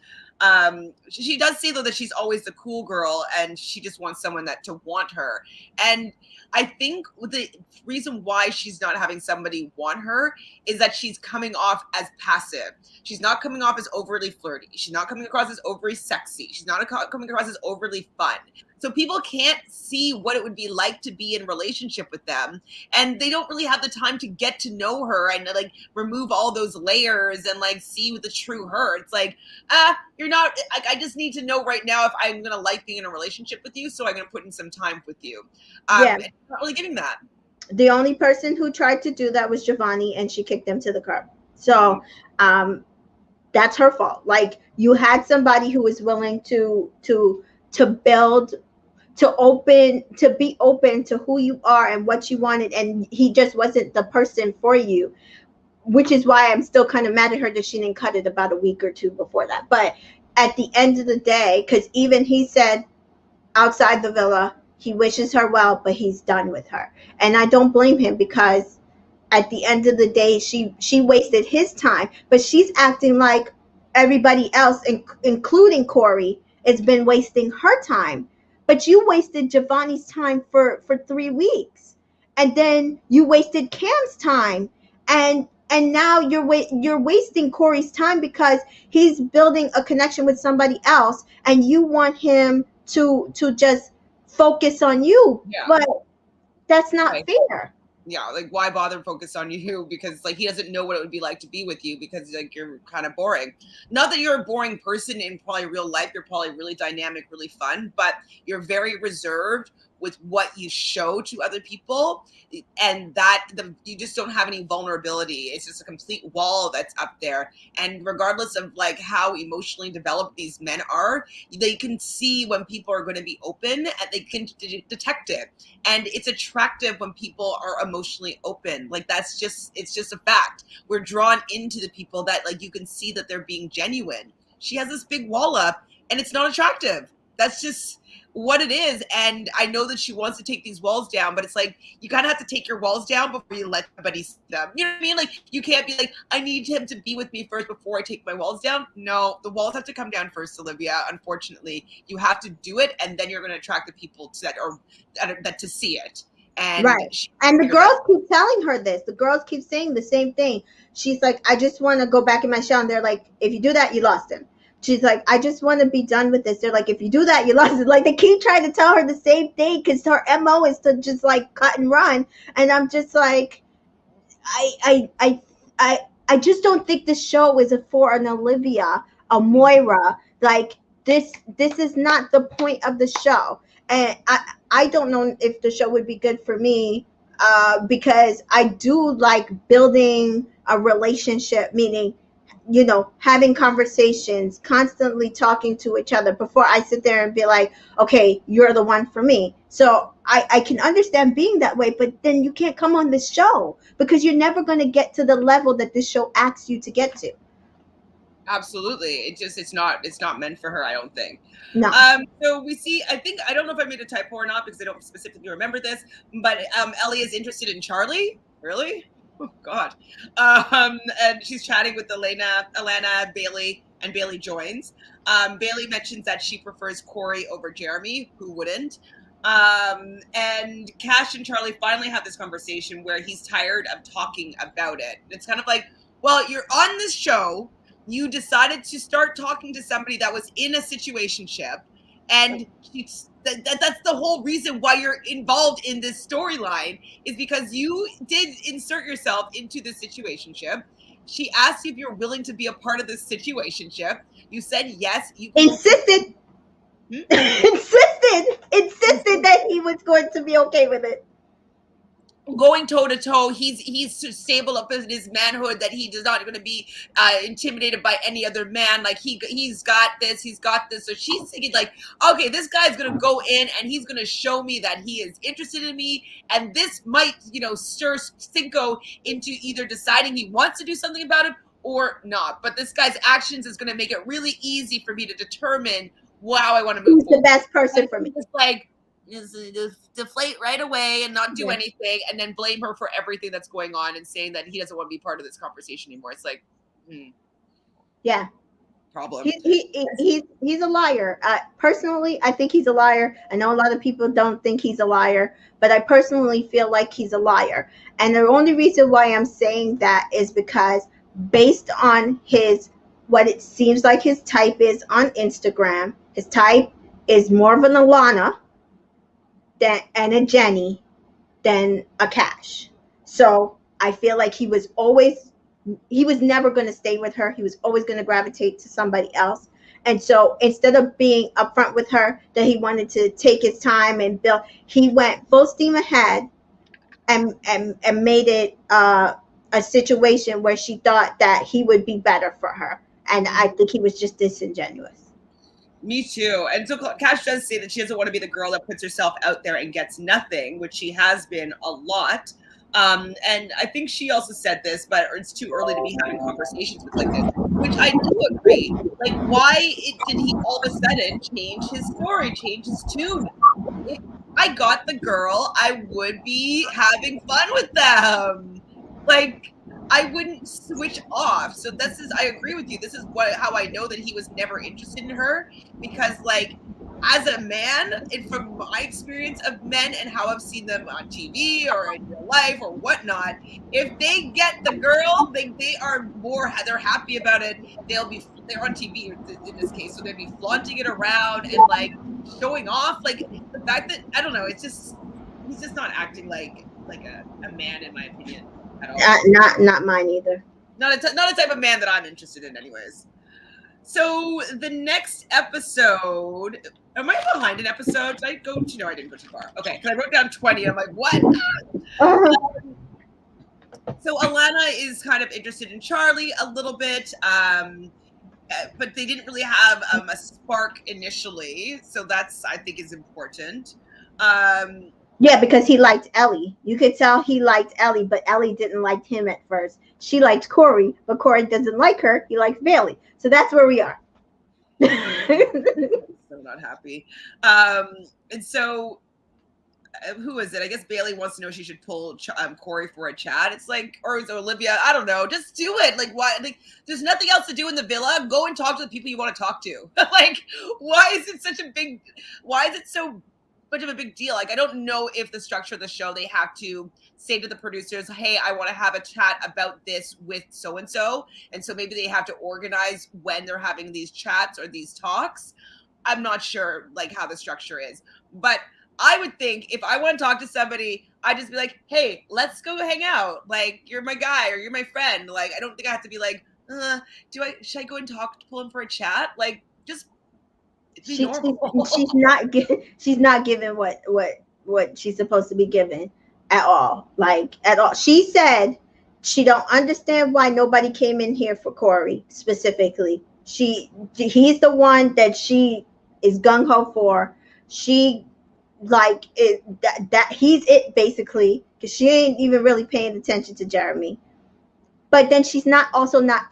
She does say though that she's always the cool girl and she just wants someone to want her. And I think the reason why she's not having somebody want her is that she's coming off as passive. She's not coming off as overly flirty. She's not coming across as overly sexy. She's not coming across as overly fun. So people can't see what it would be like to be in relationship with them. And they don't really have the time to get to know her and like remove all those layers and like see what the true her. It's like, you're not, I just need to know right now if I'm going to like being in a relationship with you. So I'm going to put in some time with you. Yeah. It's not really giving that. The only person who tried to do that was Giovanni, and she kicked him to the curb. So that's her fault. Like, you had somebody who was willing to build, to be open to who you are and what you wanted, and he just wasn't the person for you, which is why I'm still kind of mad at her that she didn't cut it about a week or two before that. But at the end of the day, because even he said outside the villa, he wishes her well, but he's done with her. And I don't blame him, because at the end of the day, she wasted his time, but she's acting like everybody else, including Corey, has been wasting her time. But you wasted Giovanni's time for 3 weeks, and then you wasted Cam's time, and now you're wasting Corey's time because he's building a connection with somebody else, and you want him to just focus on you. Yeah. But that's not Right. fair. Yeah, like, why bother focus on you? Because, like, he doesn't know what it would be like to be with you, because, like, you're kind of boring. Not that you're a boring person in probably real life. You're probably really dynamic, really fun, but you're very reserved with what you show to other people, and you just don't have any vulnerability. It's just a complete wall that's up there. And regardless of, like, how emotionally developed these men are, they can see when people are going to be open, and they can detect it. And it's attractive when people are emotionally open. Like, it's just a fact. We're drawn into the people that, like, you can see that they're being genuine. She has this big wall up, and it's not attractive. That's just what it is. And I know that she wants to take these walls down, but it's like, you kind of have to take your walls down before you let somebody see them. You know what I mean? Like, you can't be like, I need him to be with me first before I take my walls down. No, the walls have to come down first, Olivia. Unfortunately, you have to do it, and then you're going to attract the people that to see it. And right. And the girls keep telling her this. The girls keep saying the same thing. She's like, I just want to go back in my shell. And they're like, if you do that, you lost him. She's like, I just want to be done with this. They're like, if you do that, you lost it. Like, they keep trying to tell her the same thing, because her MO is to just, like, cut and run. And I'm just like, I just don't think this show is for an Olivia, a Moira. Like, this is not the point of the show. And I don't know if the show would be good for me, because I do like building a relationship, meaning, having conversations, constantly talking to each other before I sit there and be like, okay, you're the one for me. So I can understand being that way, but then you can't come on this show, because you're never going to get to the level that this show asks you to get to. Absolutely. It's not meant for her, I don't think. No. So we see, I don't know if I made a typo or not, because I don't specifically remember this, but Ellie is interested in Charlie. Really? Oh God. And she's chatting with Alana, Bailey, and Bailey joins. Bailey mentions that she prefers Corey over Jeremy. Who wouldn't? And Cash and Charlie finally have this conversation where he's tired of talking about it. It's kind of like, well, you're on this show. You decided to start talking to somebody that was in a situationship, and that's the whole reason why you're involved in this storyline, is because you did insert yourself into the situationship. She asked you if you're willing to be a part of this situationship. You said yes. You insisted that he was going to be okay with it. Going toe to toe, he's stable up in his manhood, that he is not going to be intimidated by any other man. Like, he's got this. So she's thinking, like, okay, this guy's going to go in and he's going to show me that he is interested in me, and this might, stir Cinco into either deciding he wants to do something about it or not. But this guy's actions is going to make it really easy for me to determine how I want to move forward. The best person for me. It's like, deflate right away and not do anything, and then blame her for everything that's going on, and saying that he doesn't want to be part of this conversation anymore. It's like, yeah, problem. He's a liar. Personally, I think he's a liar. I know a lot of people don't think he's a liar, but I personally feel like he's a liar. And the only reason why I'm saying that is because, based on what it seems like his type is on Instagram, his type is more of an Alana and a Jenny than a Cash. So I feel like he was never going to stay with her. He was always going to gravitate to somebody else. And so, instead of being upfront with her that he wanted to take his time and build, he went full steam ahead and made it a situation where she thought that he would be better for her. And I think he was just disingenuous. Me too. And so Cash does say that she doesn't want to be the girl that puts herself out there and gets nothing, which she has been a lot. And I think she also said this, but it's too early to be having conversations with like this, which I do agree. Like, why did he all of a sudden change his story, change his tune? If I got the girl, I would be having fun with them. Like, I wouldn't switch off. So this is, I agree with you. This is how I know that he was never interested in her, because like, as a man, and from my experience of men and how I've seen them on TV or in real life or whatnot, if they get the girl, they are more, they're happy about it. They're on TV in this case, so they'd be flaunting it around and like showing off. Like the fact that, I don't know, it's just, he's just not acting like a man, in my opinion, at all. Not mine either. Not a type of man that I'm interested in, anyways. So the next episode, am I behind an episode? Did I go? No, I didn't go too far. Okay, because I wrote down 20. I'm like, what? So Alana is kind of interested in Charlie a little bit, but they didn't really have a spark initially. So that's, I think, is important. Yeah, because he liked Ellie. You could tell he liked Ellie, but Ellie didn't like him at first. She liked Corey, but Corey doesn't like her. He likes Bailey. So that's where we are. So not happy. And so, who is it? I guess Bailey wants to know if she should pull Corey for a chat. It's like, or is it Olivia? I don't know. Just do it. Like, why? Like, there's nothing else to do in the villa. Go and talk to the people you want to talk to. Like, why is it such a big? Why is it so much of a big deal? Like, I don't know if the structure of the show, they have to say to the producers, hey, I want to have a chat about this with so-and-so. And so maybe they have to organize when they're having these chats or these talks. I'm not sure like how the structure is, but I would think if I want to talk to somebody, I'd just be like, hey, let's go hang out. Like, you're my guy or you're my friend. Like, I don't think I have to be like, should I go and pull him for a chat? Like, just she's not giving what she's supposed to be given at all. Like, at all. She said she don't understand why nobody came in here for Corey specifically. He's the one that she is gung-ho for. She like it, that he's it basically, because she ain't even really paying attention to Jeremy. But then she's not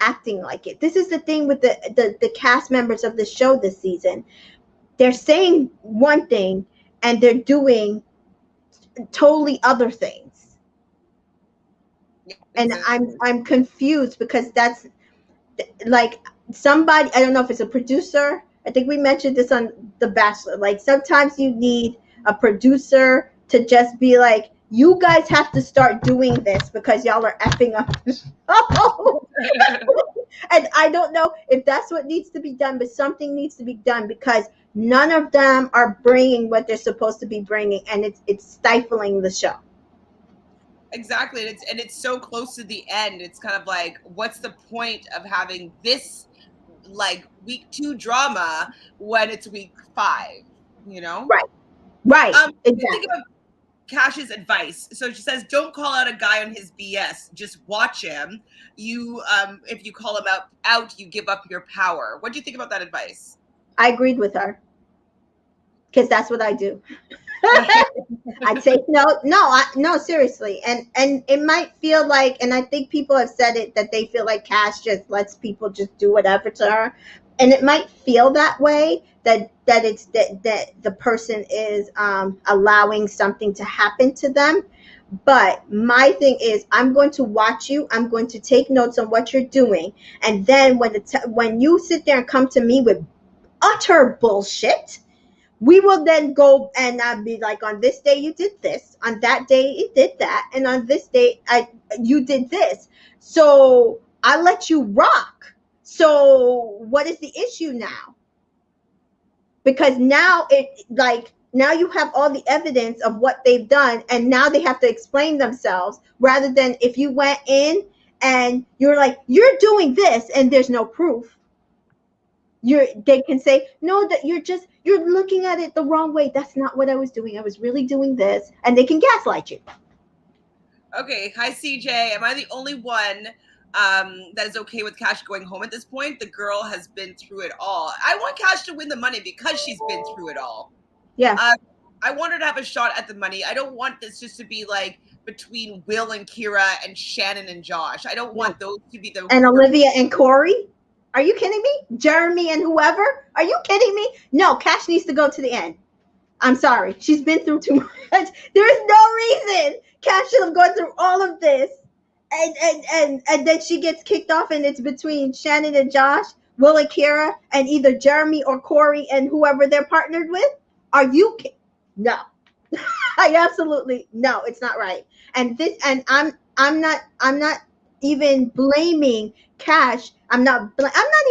acting like it. This is the thing with the cast members of the show this season. They're saying one thing and they're doing totally other things. And I'm confused, because that's like somebody, I don't know if it's a producer. I think we mentioned this on The Bachelor. Like, sometimes you need a producer to just be like, you guys have to start doing this because y'all are effing up the show. And I don't know if that's what needs to be done, but something needs to be done, because none of them are bringing what they're supposed to be bringing, and it's stifling the show. Exactly. And it's so close to the end. It's kind of like, what's the point of having this like week 2 drama when it's week 5, you know? Right. Exactly. Think about Cash's advice. So she says, don't call out a guy on his BS. Just watch him. You, if you call him out, you give up your power. What do you think about that advice? I agreed with her, because that's what I do. I take note. No, seriously. And it might feel like, and I think people have said it, that they feel like Cash just lets people just do whatever to her. And it might feel that way, that it's that the person is allowing something to happen to them. But my thing is, I'm going to watch you. I'm going to take notes on what you're doing. And then when you sit there and come to me with utter bullshit, we will then go and I'll be like, on this day you did this, on that day you did that, and on this day you did this. So I let you rock. So what is the issue now? Because now now you have all the evidence of what they've done, and now they have to explain themselves, rather than if you went in and you're like, you're doing this and there's no proof. They can say, no, that you're looking at it the wrong way. That's not what I was doing. I was really doing this. And they can gaslight you. Okay, hi CJ. Am I the only one that is okay with Cash going home at this point? The girl has been through it all. I want Cash to win the money because she's been through it all. Yeah. I want her to have a shot at the money. I don't want this just to be like between Will and Kira and Shannon and Josh. I don't No. want those to be the And Olivia and Corey. Are you kidding me? Jeremy and whoever. Are you kidding me? No, Cash needs to go to the end. I'm sorry. She's been through too much. There's no reason Cash should have gone through all of this. And then she gets kicked off, and it's between Shannon and Josh, Will and Kira, and either Jeremy or Corey and whoever they're partnered with. Are you no. I absolutely no, it's not right. And I'm not even blaming Cash. I'm not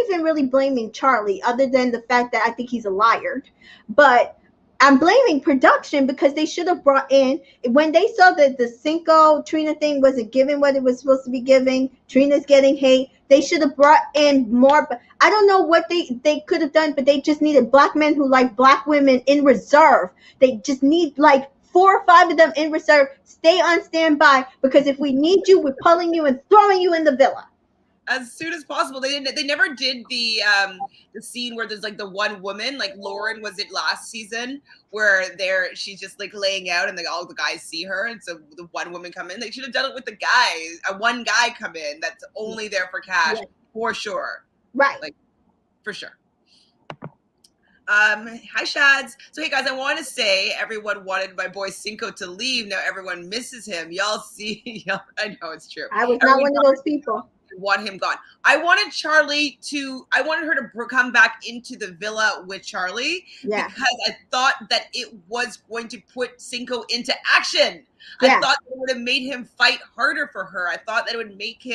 even really blaming Charlie, other than the fact that I think he's a liar. But I'm blaming production because they should have brought in, when they saw that the Cinco Trina thing wasn't giving what it was supposed to be giving. Trina's getting hate. They should have brought in more. I don't know what they could have done, but they just needed black men who like black women in reserve. They just need like 4 or 5 of them in reserve. Stay on standby, because if we need you, we're pulling you and throwing you in the villa as soon as possible. They didn't. They never did the scene where there's like the one woman, like Lauren was it last season, where she's just like laying out and like all the guys see her, and so the one woman come in. They should have done it with the guys. One guy come in that's only there for Cash, for sure. Right. Like for sure. Hi Shads. So hey guys, I want to say everyone wanted my boy Cinco to leave. Now everyone misses him. Y'all see, I know it's true. I was not one of those people. Want him gone. I wanted her to come back into the villa with Charlie, because I thought that it was going to put Cinco into action. I thought it would have made him fight harder for her. I thought that it would make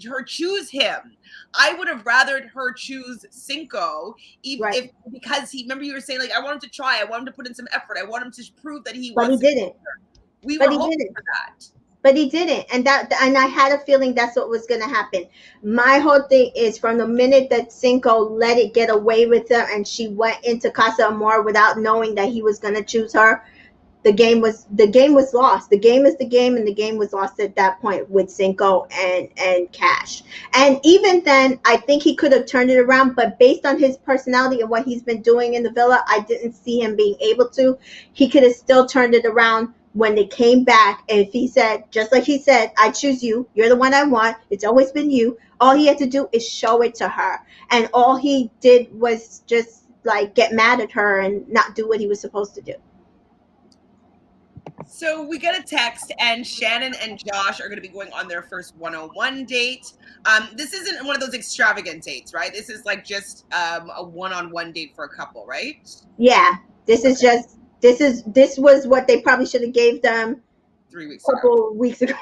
her choose him. I would have rathered her choose Cinco, if because remember you were saying like, I want him to try, I want him to put in some effort, I want him to prove that he wants. But he didn't. We were hoping for that. But he didn't, and I had a feeling that's what was going to happen. My whole thing is, from the minute that Cinco let it get away with her, and she went into Casa Amor without knowing that he was going to choose her, the game was lost. The game is the game, and the game was lost at that point with Cinco and Cash. And even then, I think he could have turned it around, but based on his personality and what he's been doing in the villa, I didn't see him being able to. He could have still turned it around when they came back, and if he said, just like he said, I choose you, you're the one I want, it's always been you, all he had to do is show it to her. And all he did was just like get mad at her and not do what he was supposed to do. So we get a text, and Shannon and Josh are going to be going on their first one-on-one date. This isn't one of those extravagant dates, right? This is like just a one-on-one date for a couple, right? Yeah, this is just this was what they probably should have gave them 3 weeks weeks ago.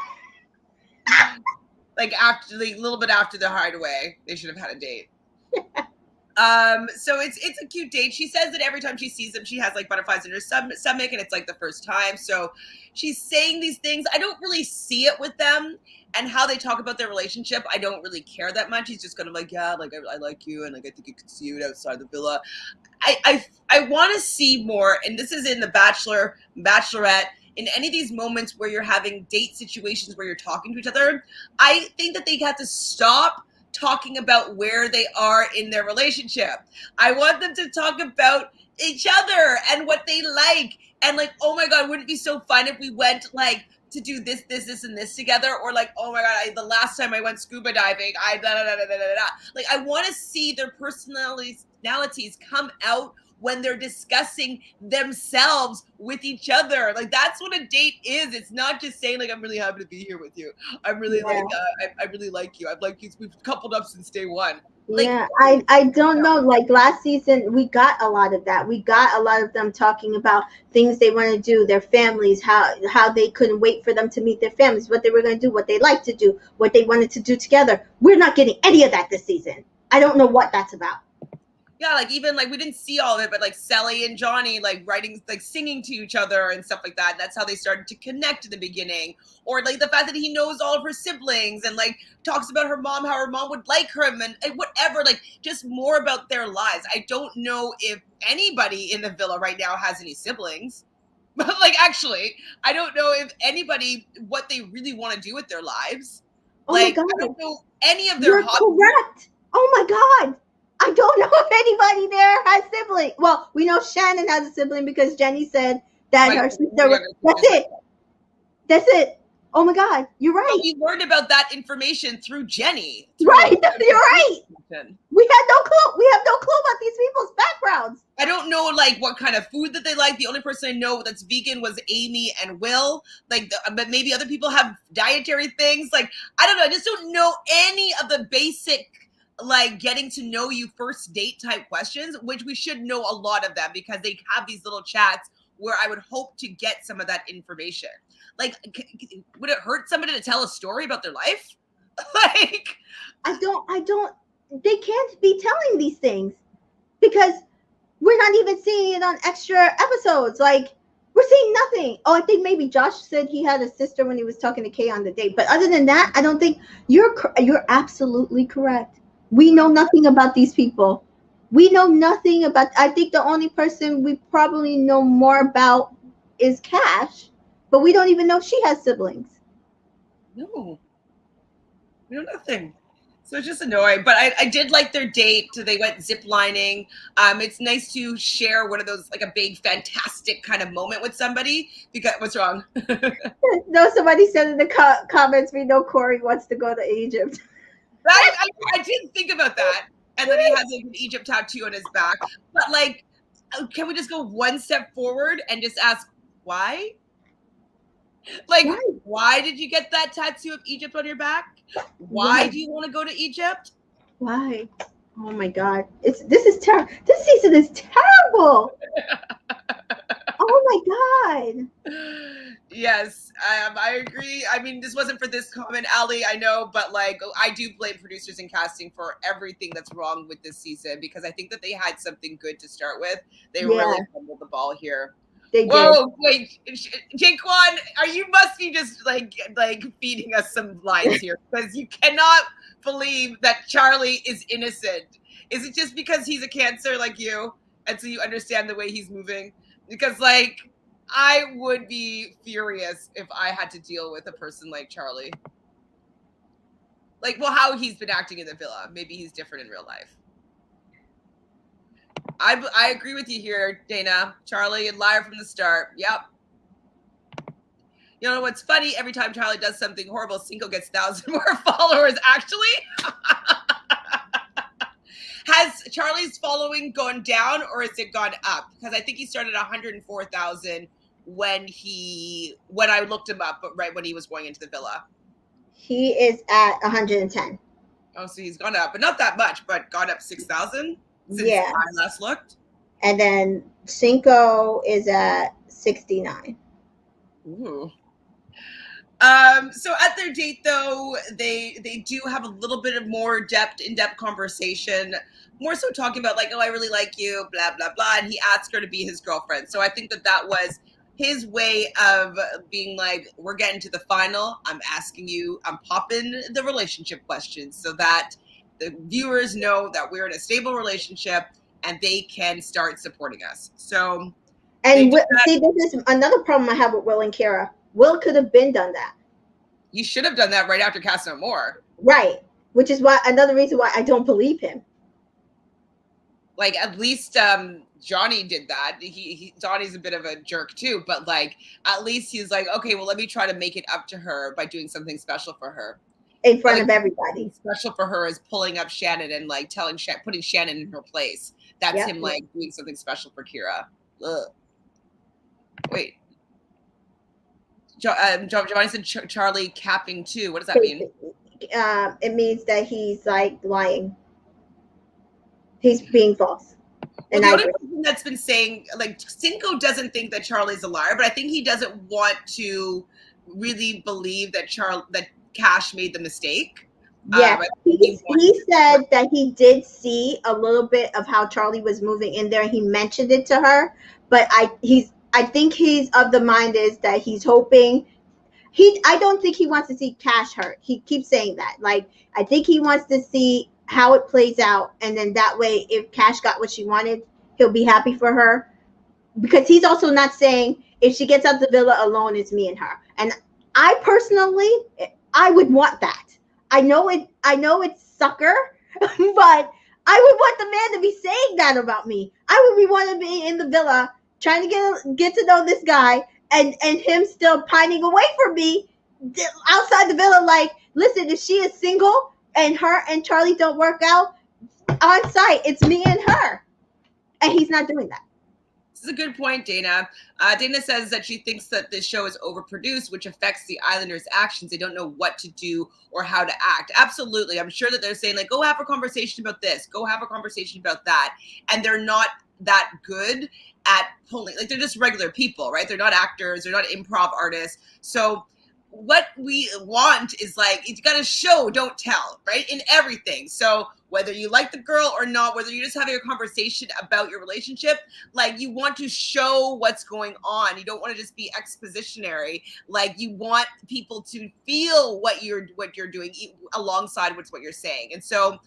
Like after, like, a little bit after the hideaway, they should have had a date. So it's a cute date. She says that every time she sees them, she has like butterflies in her stomach, and it's like the first time. So she's saying these things. I don't really see it with them, and how they talk about their relationship, I don't really care that much. He's just kind of like, yeah, like I like you, and like I think you can see you outside the villa. I want to see more, and this is in The Bachelor, Bachelorette, in any of these moments where you're having date situations where you're talking to each other. I think that they have to stop talking about where they are in their relationship. I want them to talk about each other and what they like, and like, oh my God, wouldn't it be so fun if we went like to do this, and this together, or like, oh my God, the last time I went scuba diving, like, I want to see their personalities come out when they're discussing themselves with each other. Like, that's what a date is. It's not just saying like, I'm really happy to be here with you. I'm really like, I really like you. I've liked you. We've coupled up since day one. Like, yeah, I don't know. Like last season, we got a lot of that. We got a lot of them talking about things they want to do, their families, how they couldn't wait for them to meet their families, what they were going to do, what they like to do, what they wanted to do together. We're not getting any of that this season. I don't know what that's about. Yeah, like even like we didn't see all of it, but like Sally and Johnny like writing, like singing to each other and stuff like that. That's how they started to connect in the beginning. Or like the fact that he knows all of her siblings and like talks about her mom, how her mom would like him, and whatever, like just more about their lives. I don't know if anybody in the villa right now has any siblings. But like, actually, I don't know if anybody what they really want to do with their lives. Oh my Like, God. I don't know any of their You're hobbies. correct. Oh my God. I don't know if anybody there has siblings. Well, we know Shannon has a sibling because Jenny said that My her my sister. younger That's sister's like, it. That's it. Oh my God. You're but right. we learned about that information through Jenny, through Right. You're right. We had no clue. We have no clue about these people's backgrounds. I don't know like what kind of food that they like. The only person I know that's vegan was Amy and Will. Like, but maybe other people have dietary things. Like, I don't know. I just don't know any of the basic like getting to know you first date type questions, which we should know a lot of them because they have these little chats where I would hope to get some of that information. Like, would it hurt somebody to tell a story about their life? Like, I don't, they can't be telling these things because we're not even seeing it on extra episodes. Like, we're seeing nothing. Oh, I think maybe Josh said he had a sister when he was talking to Kay on the date. But other than that, I don't think you're absolutely correct. We know nothing about these people. We know nothing about. I think the only person we probably know more about is Cash, but we don't even know if she has siblings. no, we know nothing. So it's just annoying. But I did like their date. They went zip lining. It's nice to share one of those, like a big, fantastic kind of moment with somebody. Because what's wrong? No, somebody said in the comments, we know Corey wants to go to Egypt. I didn't think about that. And then he has like an Egypt tattoo on his back. But like, can we just go one step forward and just ask why? Like, Why? why did you get that tattoo of Egypt on your back? Why do you want to go to Egypt? Why? Oh my God! This is terrible. This season is terrible. Oh my God! Yes, I agree. I mean, this wasn't for this comment, Ali, I know, but like, I do blame producers and casting for everything that's wrong with this season because I think that they had something good to start with. They really fumbled the ball here. They Whoa, did. wait, Jaquan, you must be just like feeding us some lines here because you cannot believe that Charlie is innocent. Is it just because he's a Cancer like you, and so you understand the way he's moving? Because like, I would be furious if I had to deal with a person like Charlie. Like, well, how he's been acting in the villa. Maybe he's different in real life. I agree with you here, Dana. Charlie, a liar from the start. Yep. You know what's funny? Every time Charlie does something horrible, Cinco gets 1,000 more followers. Actually, has Charlie's following gone down or has it gone up? Because I think he started 104,000 when I looked him up, but right when he was going into the villa. He is at 110. Oh, so he's gone up, but not that much, but gone up 6,000 since Yeah. I last looked. And then Cinco is at 69. Ooh. So at their date, though, they do have a little bit of more in-depth conversation, more so talking about like, oh, I really like you, blah blah blah, and he asked her to be his girlfriend. So I think that was his way of being like, we're getting to the final. I'm asking you, I'm popping the relationship questions so that the viewers know that we're in a stable relationship and they can start supporting us. So, and see, this is another problem I have with Will and Kira. Will could have been done that. You should have done that right after CASA AMOR. Right. Which is why another reason why I don't believe him. Like, at least Johnny did that. Johnny's a bit of a jerk too, but like, at least he's like, okay, well, let me try to make it up to her by doing something special for her in front of everybody. Special for her is pulling up Shannon and like putting Shannon in her place. That's him like doing something special for Kira. Ugh. Wait. Giovanni said Charlie capping too. What does that mean? It means that he's like lying. He's being false. Well, the only person that's been saying, like, Cinco doesn't think that Charlie's a liar, but I think he doesn't want to really believe that Cash made the mistake. Yeah, he said that he did see a little bit of how Charlie was moving in there. He mentioned it to her, but I think he's of the mind is that he's hoping I don't think he wants to see Cash hurt. He keeps saying that. Like, I think he wants to see how it plays out. And then that way, if Cash got what she wanted, he'll be happy for her. Because he's also not saying if she gets out the villa alone, it's me and her. And I personally, I would want that. I know it's sucker, but I would want the man to be saying that about me. I would be want to be in the villa trying to get to know this guy, and him still pining away from me outside the villa. Like, listen, if she is single and her and Charlie don't work out on site, it's me and her, and he's not doing that. This is a good point, Dana. Dana says that she thinks that this show is overproduced, which affects the Islanders' actions. They don't know what to do or how to act. Absolutely. I'm sure that they're saying, like, go have a conversation about this, go have a conversation about that. And they're not that good at pulling, like, they're just regular people, right? They're not actors, they're not improv artists. So what we want is, like, you got to show, don't tell, right? In everything. So whether you like the girl or not, whether you're just having a conversation about your relationship, like, you want to show what's going on. You don't want to just be expositionary. Like, you want people to feel what you're doing alongside with what you're saying. And so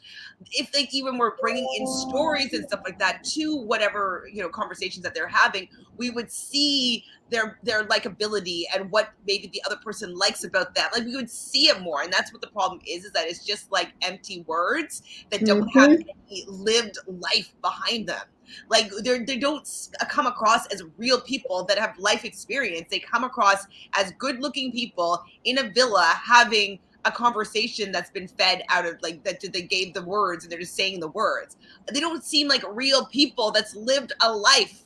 if they even were bringing in stories and stuff like that to whatever, conversations that they're having, we would see their likability and what maybe the other person likes about them. Like, we would see it more. And that's what the problem is that it's just like empty words that don't have any lived life behind them. Like, they don't come across as real people that have life experience. They come across as good-looking people in a villa having a conversation that's been fed out of, like, that they gave the words and they're just saying the words. They don't seem like real people that's lived a life.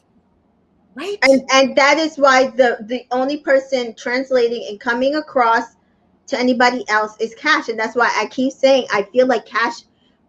Right. And that is why the only person translating and coming across to anybody else is Cash. And that's why I keep saying, I feel like Cash,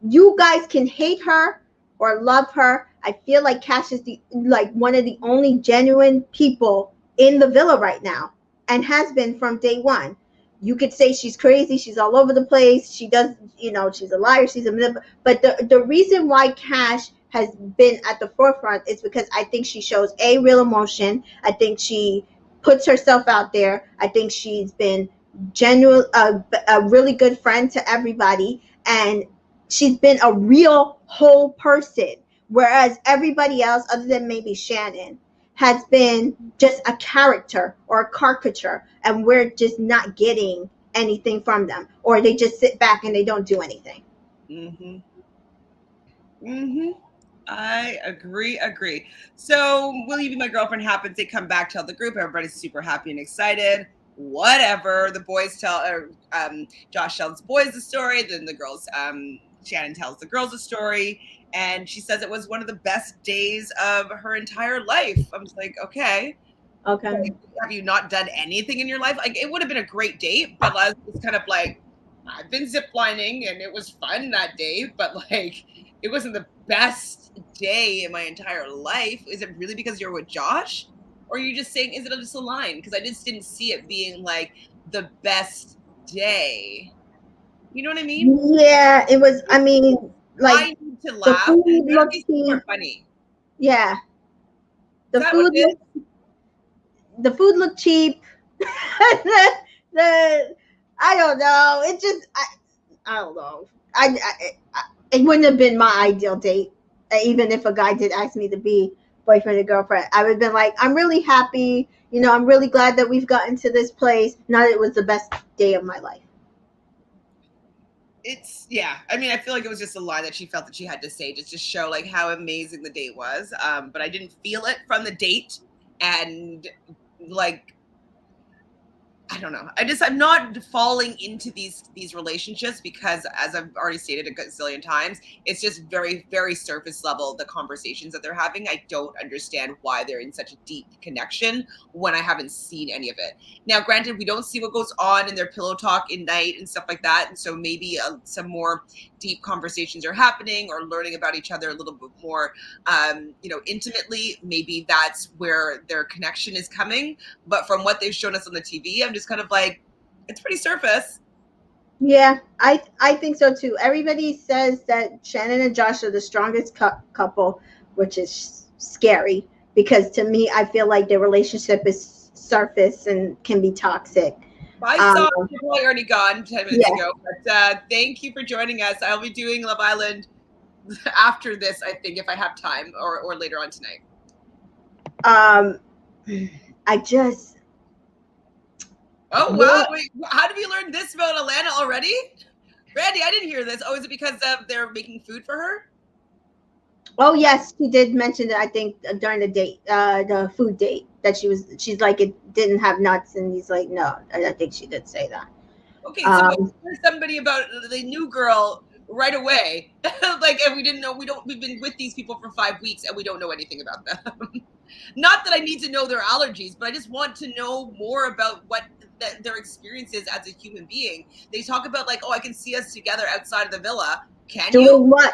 you guys can hate her or love her. I feel like Cash is one of the only genuine people in the villa right now, and has been from day one. You could say she's crazy, she's all over the place, she does, she's a liar, she's a, but the reason why Cash has been at the forefront is because I think she shows real emotion. I think she puts herself out there. I think she's been genuine, a really good friend to everybody, and she's been a real whole person. Whereas everybody else, other than maybe Shannon, has been just a character or a caricature, and we're just not getting anything from them, or they just sit back and they don't do anything. I agree. So, Will You Be My Girlfriend happens. They come back, tell the group. Everybody's super happy and excited. Whatever. The boys Josh tells the boys the story. Then the girls, Shannon tells the girls the story. And she says it was one of the best days of her entire life. I was like, okay. Have you not done anything in your life? Like, it would have been a great date, but it's kind of like, I've been ziplining and it was fun that day, but, like, it wasn't the best day in my entire life. Is it really because you're with Josh? Or are you just saying, is it just a line? Because I just didn't see it being, like, the best day. You know what I mean? Yeah, it was, I mean, like, I need to laugh. The food looked super funny. Yeah. The food looked cheap. I don't know. It just, I don't know. It wouldn't have been my ideal date, even if a guy did ask me to be boyfriend and girlfriend. I would have been like, I'm really happy. I'm really glad that we've gotten to this place. Not that it was the best day of my life. I mean, I feel like it was just a line that she felt that she had to say just to show, like, how amazing the date was. But I didn't feel it from the date. And, like, I don't know. I'm not falling into these relationships because, as I've already stated a gazillion times, it's just very, very surface level, the conversations that they're having. I don't understand why they're in such a deep connection when I haven't seen any of it. Now, granted, we don't see what goes on in their pillow talk at night and stuff like that. And so maybe some more deep conversations are happening, or learning about each other a little bit more, intimately. Maybe that's where their connection is coming. But from what they've shown us on the TV, I'm just kind of like, it's pretty surface. Yeah, I think so too. Everybody says that Shannon and Josh are the strongest couple, which is scary, because to me, I feel like their relationship is surface and can be toxic. I saw it already gone 10 minutes ago, but thank you for joining us. I'll be doing Love Island after this, I think, if I have time, or later on tonight. I just Oh yeah. wow! Wait, how did you learn this about Alana already? Randy, I didn't hear this. Oh, is it because they're making food for her? Oh yes, she did mention that. I think during the date, the food date, that she's like it didn't have nuts, and he's like, no, I think she did say that. Okay, so but Um, there's somebody about the new girl right away. Like, and we didn't know. We've been with these people for 5 weeks, and we don't know anything about them. Not that I need to know their allergies, but I just want to know more about what their experience is as a human being. They talk about like, oh, I can see us together outside of the villa. Can you? doing what?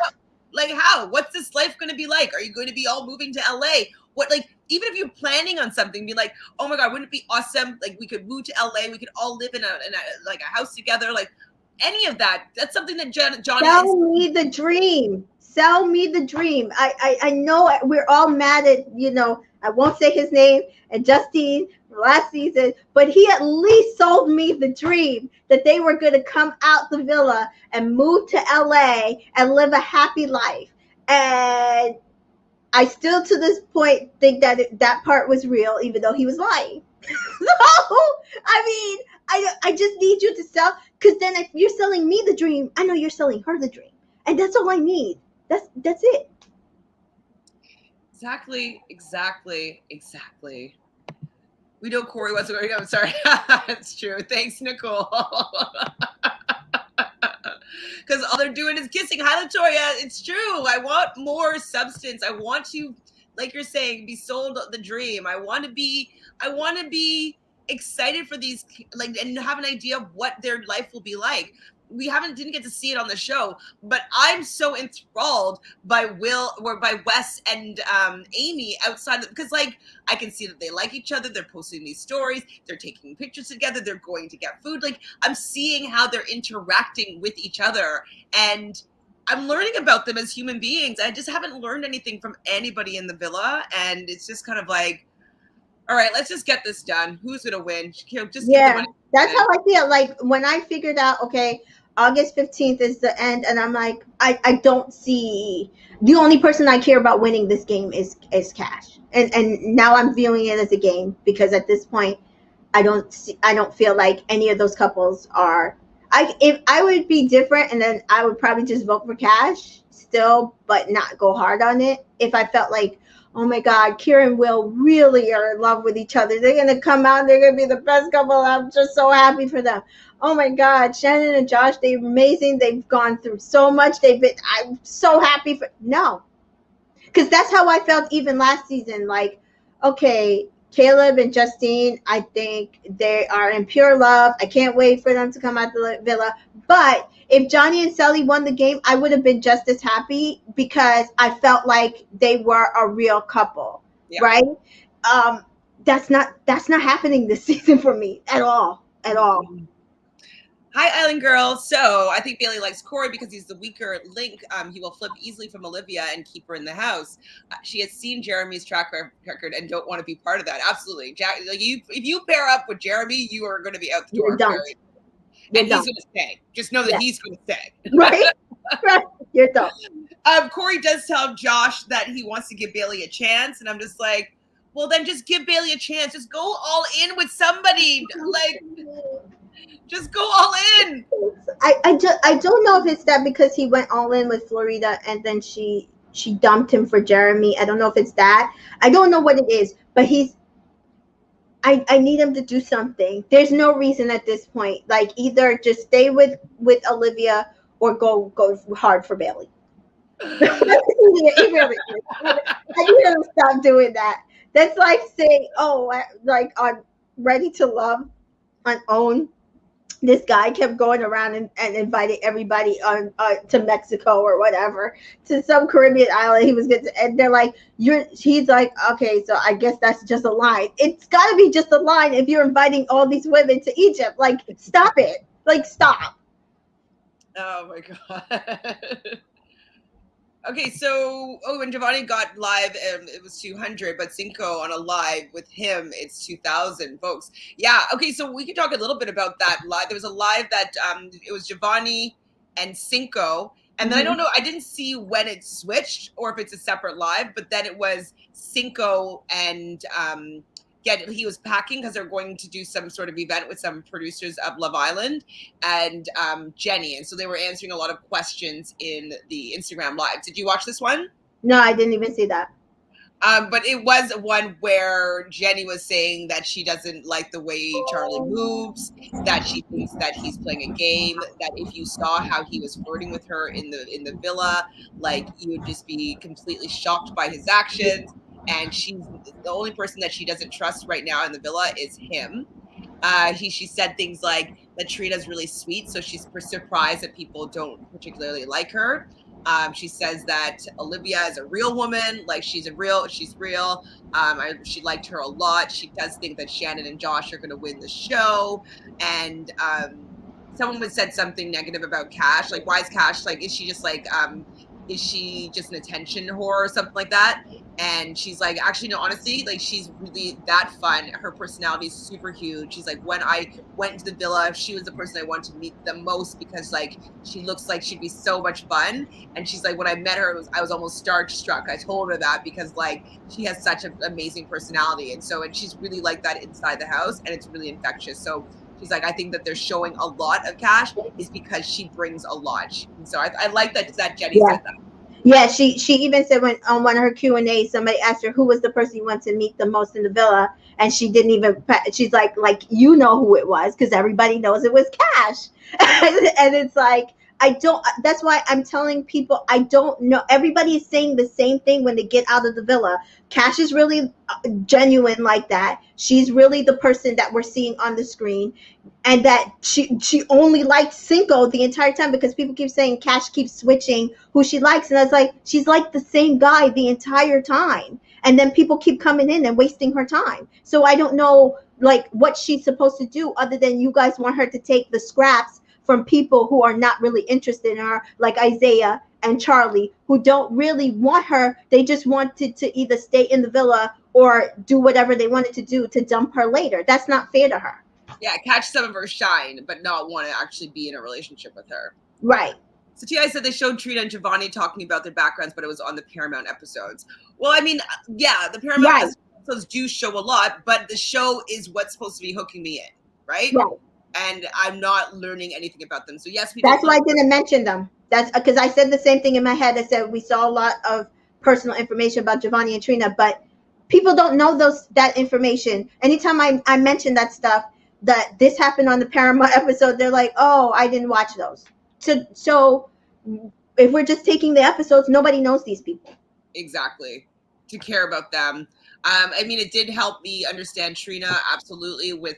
Like, how? What's this life going to be like? Are you going to be all moving to LA? What, like, even if you're planning on something, be like, oh my God, wouldn't it be awesome? Like, we could move to LA. We could all live in a like a house together. Like, any of that. That's something that Johnny is. Sell me the dream. Sell me the dream. I know we're all mad at, I won't say his name, and Justine from last season, but he at least sold me the dream that they were going to come out the villa and move to LA and live a happy life. And I still to this point think that that part was real, even though he was lying. So, I mean, I just need you to sell, because then if you're selling me the dream, I know you're selling her the dream, and that's all I need. That's it. Exactly. We know Corey wasn't going to go. Sorry. That's true. Thanks, Nicole. Because all they're doing is kissing. Hi, Latoya. It's true. I want more substance. I want to, like you're saying, be sold the dream. I want to be excited for these, like, and have an idea of what their life will be like. We didn't get to see it on the show, but I'm so enthralled by Wes and Amy outside because like I can see that they like each other. They're posting these stories. They're taking pictures together. They're going to get food. Like I'm seeing how they're interacting with each other, and I'm learning about them as human beings. I just haven't learned anything from anybody in the villa, and it's just kind of like, all right, let's just get this done. Who's gonna win? Just give the Yeah, money. that's how I feel. Like when I figured out, okay, August 15th is the end, and I'm like, I don't see, the only person I care about winning this game is Cash, and now I'm viewing it as a game, because at this point I don't feel like any of those couples are. If I would be different, and then I would probably just vote for Cash still, but not go hard on it. If I felt like, oh my God, Kira and Will really are in love with each other. They're gonna come out. They're gonna be the best couple. I'm just so happy for them. Oh my God, Shannon and Josh, they're amazing. They've gone through so much. I'm so happy for. No, because that's how I felt even last season. Like, okay, Caleb and Justine, I think they are in pure love. I can't wait for them to come out the villa. But if Johnny and Sally won the game, I would have been just as happy, because I felt like they were a real couple, Yeah. right? That's not happening this season for me at all, at all. Hi, Island Girl. So I think Bailey likes Corey because he's the weaker link. He will flip easily from Olivia and keep her in the house. She has seen Jeremy's track record and don't want to be part of that. Absolutely, like if you pair up with Jeremy, you are going to be out the door. You're done. And he's going to stay. Just know that he's going to stay. Right? Right. You're done. Corey does tell Josh that he wants to give Bailey a chance, and I'm just like, well, then just give Bailey a chance. Just go all in with somebody. Like, just go all in. I don't know if it's that because he went all in with Florida and then she dumped him for Jeremy. I don't know if it's that. I don't know what it is, but I need him to do something. There's no reason at this point. Like either just stay with Olivia or go hard for Bailey. I need him to stop doing that. That's like saying, oh, like on Ready to Love, on Own, this guy kept going around and inviting everybody on to Mexico or whatever, to some Caribbean island he was going to, and they're like, he's like, okay, so I guess that's just a line. It's got to be just a line if you're inviting all these women to Egypt. Like, stop it. Like, stop. Oh my God. Okay, so when Giovanni got live, it was 200, but Cinco on a live with him, it's 2,000 folks. Yeah. Okay, so we could talk a little bit about that live. There was a live that it was Giovanni and Cinco, and then I don't know, I didn't see when it switched or if it's a separate live, but then it was Cinco and he was packing because they're going to do some sort of event with some producers of Love Island and Jenny. And so they were answering a lot of questions in the Instagram live. Did you watch this one? No, I didn't even see that. But it was one where Jenny was saying that she doesn't like the way Charlie moves, that she thinks that he's playing a game, that if you saw how he was flirting with her in the villa, like you would just be completely shocked by his actions. And she's the only person that she doesn't trust right now in the villa is him. She said things like that Trina's really sweet, so she's surprised that people don't particularly like her. She says that Olivia is a real woman, like she's real. She liked her a lot. She does think that Shannon and Josh are going to win the show. And someone said something negative about Cash. Like, why is Cash, like, is she just like, is she just an attention whore or something like that? And she's like, actually, no, honestly, like, she's really that fun. Her personality is super huge. She's like, when I went to the villa, she was the person I wanted to meet the most because, like, she looks like she'd be so much fun. And she's like, when I met her, I was almost starstruck. I told her that because, like, she has such an amazing personality. And she's really like that inside the house, and it's really infectious. So she's like, I think that they're showing a lot of Cash is because she brings a lot. And so I like that Jenny said that. Yeah, she even said when on one of her Q&A, somebody asked her who was the person you want to meet the most in the villa, and she didn't even. She's like you know who it was because everybody knows it was Cash, and it's like I don't. That's why I'm telling people I don't know. Everybody is saying the same thing when they get out of the villa. Cash is really genuine like that. She's really the person that we're seeing on the screen, and that she only likes Cinco the entire time because people keep saying Cash keeps switching who she likes, and I was like, she's like the same guy the entire time, and then people keep coming in and wasting her time. So I don't know like what she's supposed to do other than you guys want her to take the scraps from people who are not really interested in her, like Isaiah and Charlie, who don't really want her. They just wanted to either stay in the villa or do whatever they wanted to do to dump her later. That's not fair to her. Yeah, catch some of her shine, but not want to actually be in a relationship with her. Right. So T.I. said they showed Trina and Giovanni talking about their backgrounds, but it was on the Paramount episodes. Well, I mean, yeah, the Paramount episodes do show a lot, but the show is what's supposed to be hooking me in, right? Right. And I'm not learning anything about them. So yes, that's why I didn't mention them. That's because I said the same thing in my head. I said we saw a lot of personal information about Giovanni and Trina, but people don't know that information. Anytime I mention that stuff, that this happened on the Paramount episode, they're like, oh, I didn't watch those. So if we're just taking the episodes, nobody knows these people. Exactly. To care about them. I mean, it did help me understand Trina absolutely with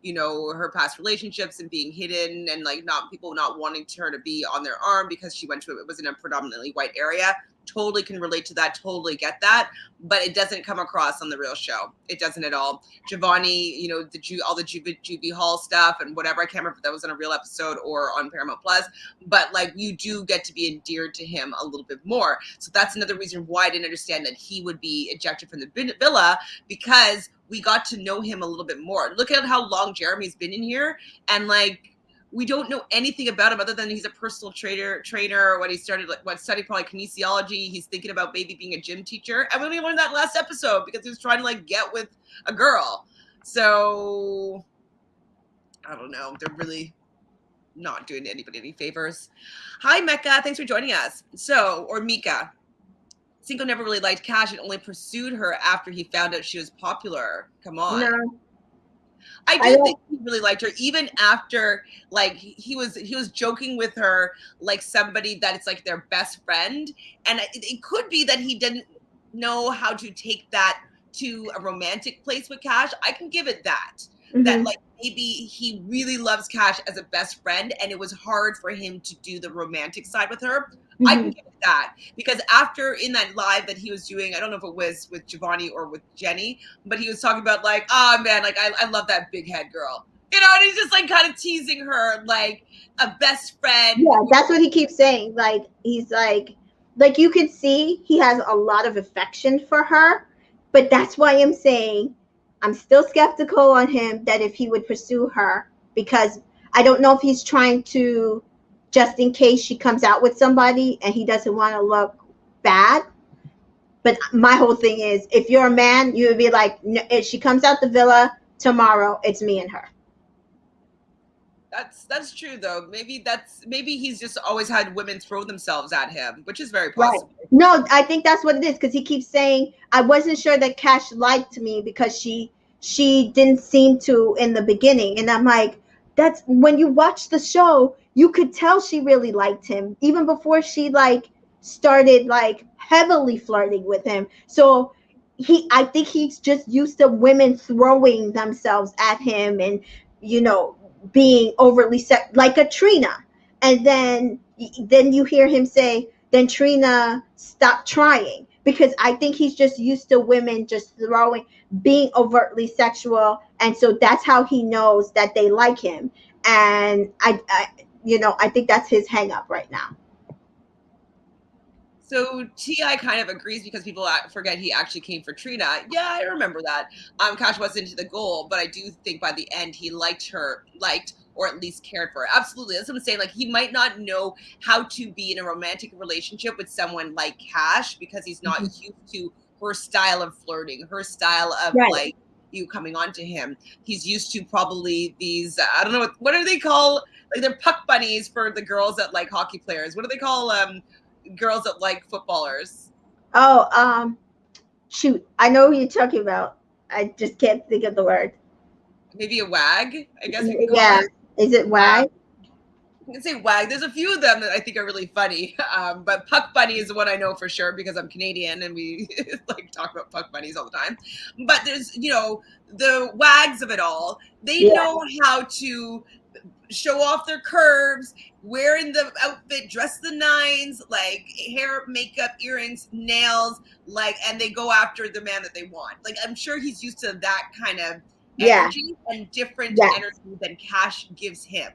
you know, her past relationships and being hidden and like people not wanting her to be on their arm because she it was in a predominantly white area. Totally can relate to that. Totally get that. But it doesn't come across on the real show. It doesn't at all. Giovanni, you know, all the Juvie Hall stuff and whatever. I can't remember if that was on a real episode or on Paramount Plus. But like you do get to be endeared to him a little bit more. So that's another reason why I didn't understand that he would be ejected from the villa, because we got to know him a little bit more. Look at how long Jeremy's been in here, and like we don't know anything about him other than he's a personal trainer. When he started, studied probably kinesiology. He's thinking about maybe being a gym teacher. And we only learned that last episode because he was trying to like get with a girl. So I don't know. They're really not doing anybody any favors. Hi, Mecca. Thanks for joining us. Or Mika. Cinco never really liked Cash and only pursued her after he found out she was popular. Come on. No. I do think he really liked her, even after like he was joking with her like somebody that it's like their best friend, and it could be that he didn't know how to take that to a romantic place with Cash. I can give it that. Mm-hmm. That like maybe he really loves Cash as a best friend, and it was hard for him to do the romantic side with her. Mm-hmm. I can give it that, because after in that live that he was doing, I don't know if it was with Giovanni or with Jenny, but he was talking about like, oh man, like I love that big head girl, you know, and he's just like kind of teasing her like a best friend. Yeah, that's what he keeps saying. Like he's like you can see he has a lot of affection for her, but that's why I'm saying I'm still skeptical on him that if he would pursue her, because I don't know if he's trying to, just in case she comes out with somebody and he doesn't want to look bad. But my whole thing is, if you're a man, you would be like, if she comes out the villa tomorrow, it's me and her. That's true though. Maybe he's just always had women throw themselves at him, which is very Right. possible. No, I think that's what it is, because he keeps saying, I wasn't sure that Cash liked me because she didn't seem to in the beginning. And I'm like, that's when you watch the show, you could tell she really liked him even before she like started like heavily flirting with him. So I think he's just used to women throwing themselves at him and, you know, being overly like a Trina. And then you hear him say, then Trina stopped trying, because I think he's just used to women just throwing, being overtly sexual, and so that's how he knows that they like him. And I think that's his hang up right now. So Ti kind of agrees because people forget he actually came for Trina. Yeah, I remember that. Cash wasn't into the goal, but I do think by the end he liked or at least cared for her. Absolutely, that's what I'm saying. Like he might not know how to be in a romantic relationship with someone like Cash because he's not used to her style of flirting, her style of Right. like you coming on to him. He's used to probably these I don't know what do they call, like they're puck bunnies for the girls that like hockey players. What do they call girls that like footballers? Oh, shoot, I know who you're talking about. I just can't think of the word. Maybe a wag, I guess we can call Yeah, it. is it wag? I can say wag. There's a few of them that I think are really funny. But puck bunny is the one I know for sure because I'm Canadian and we like talk about puck bunnies all the time. But there's, the wags of it all. They Yeah. know how to show off their curves, wearing the outfit, dress the nines, like hair, makeup, earrings, nails, like, and they go after the man that they want. Like, I'm sure he's used to that kind of Yeah. energy and different Yes. energy than Cash gives him.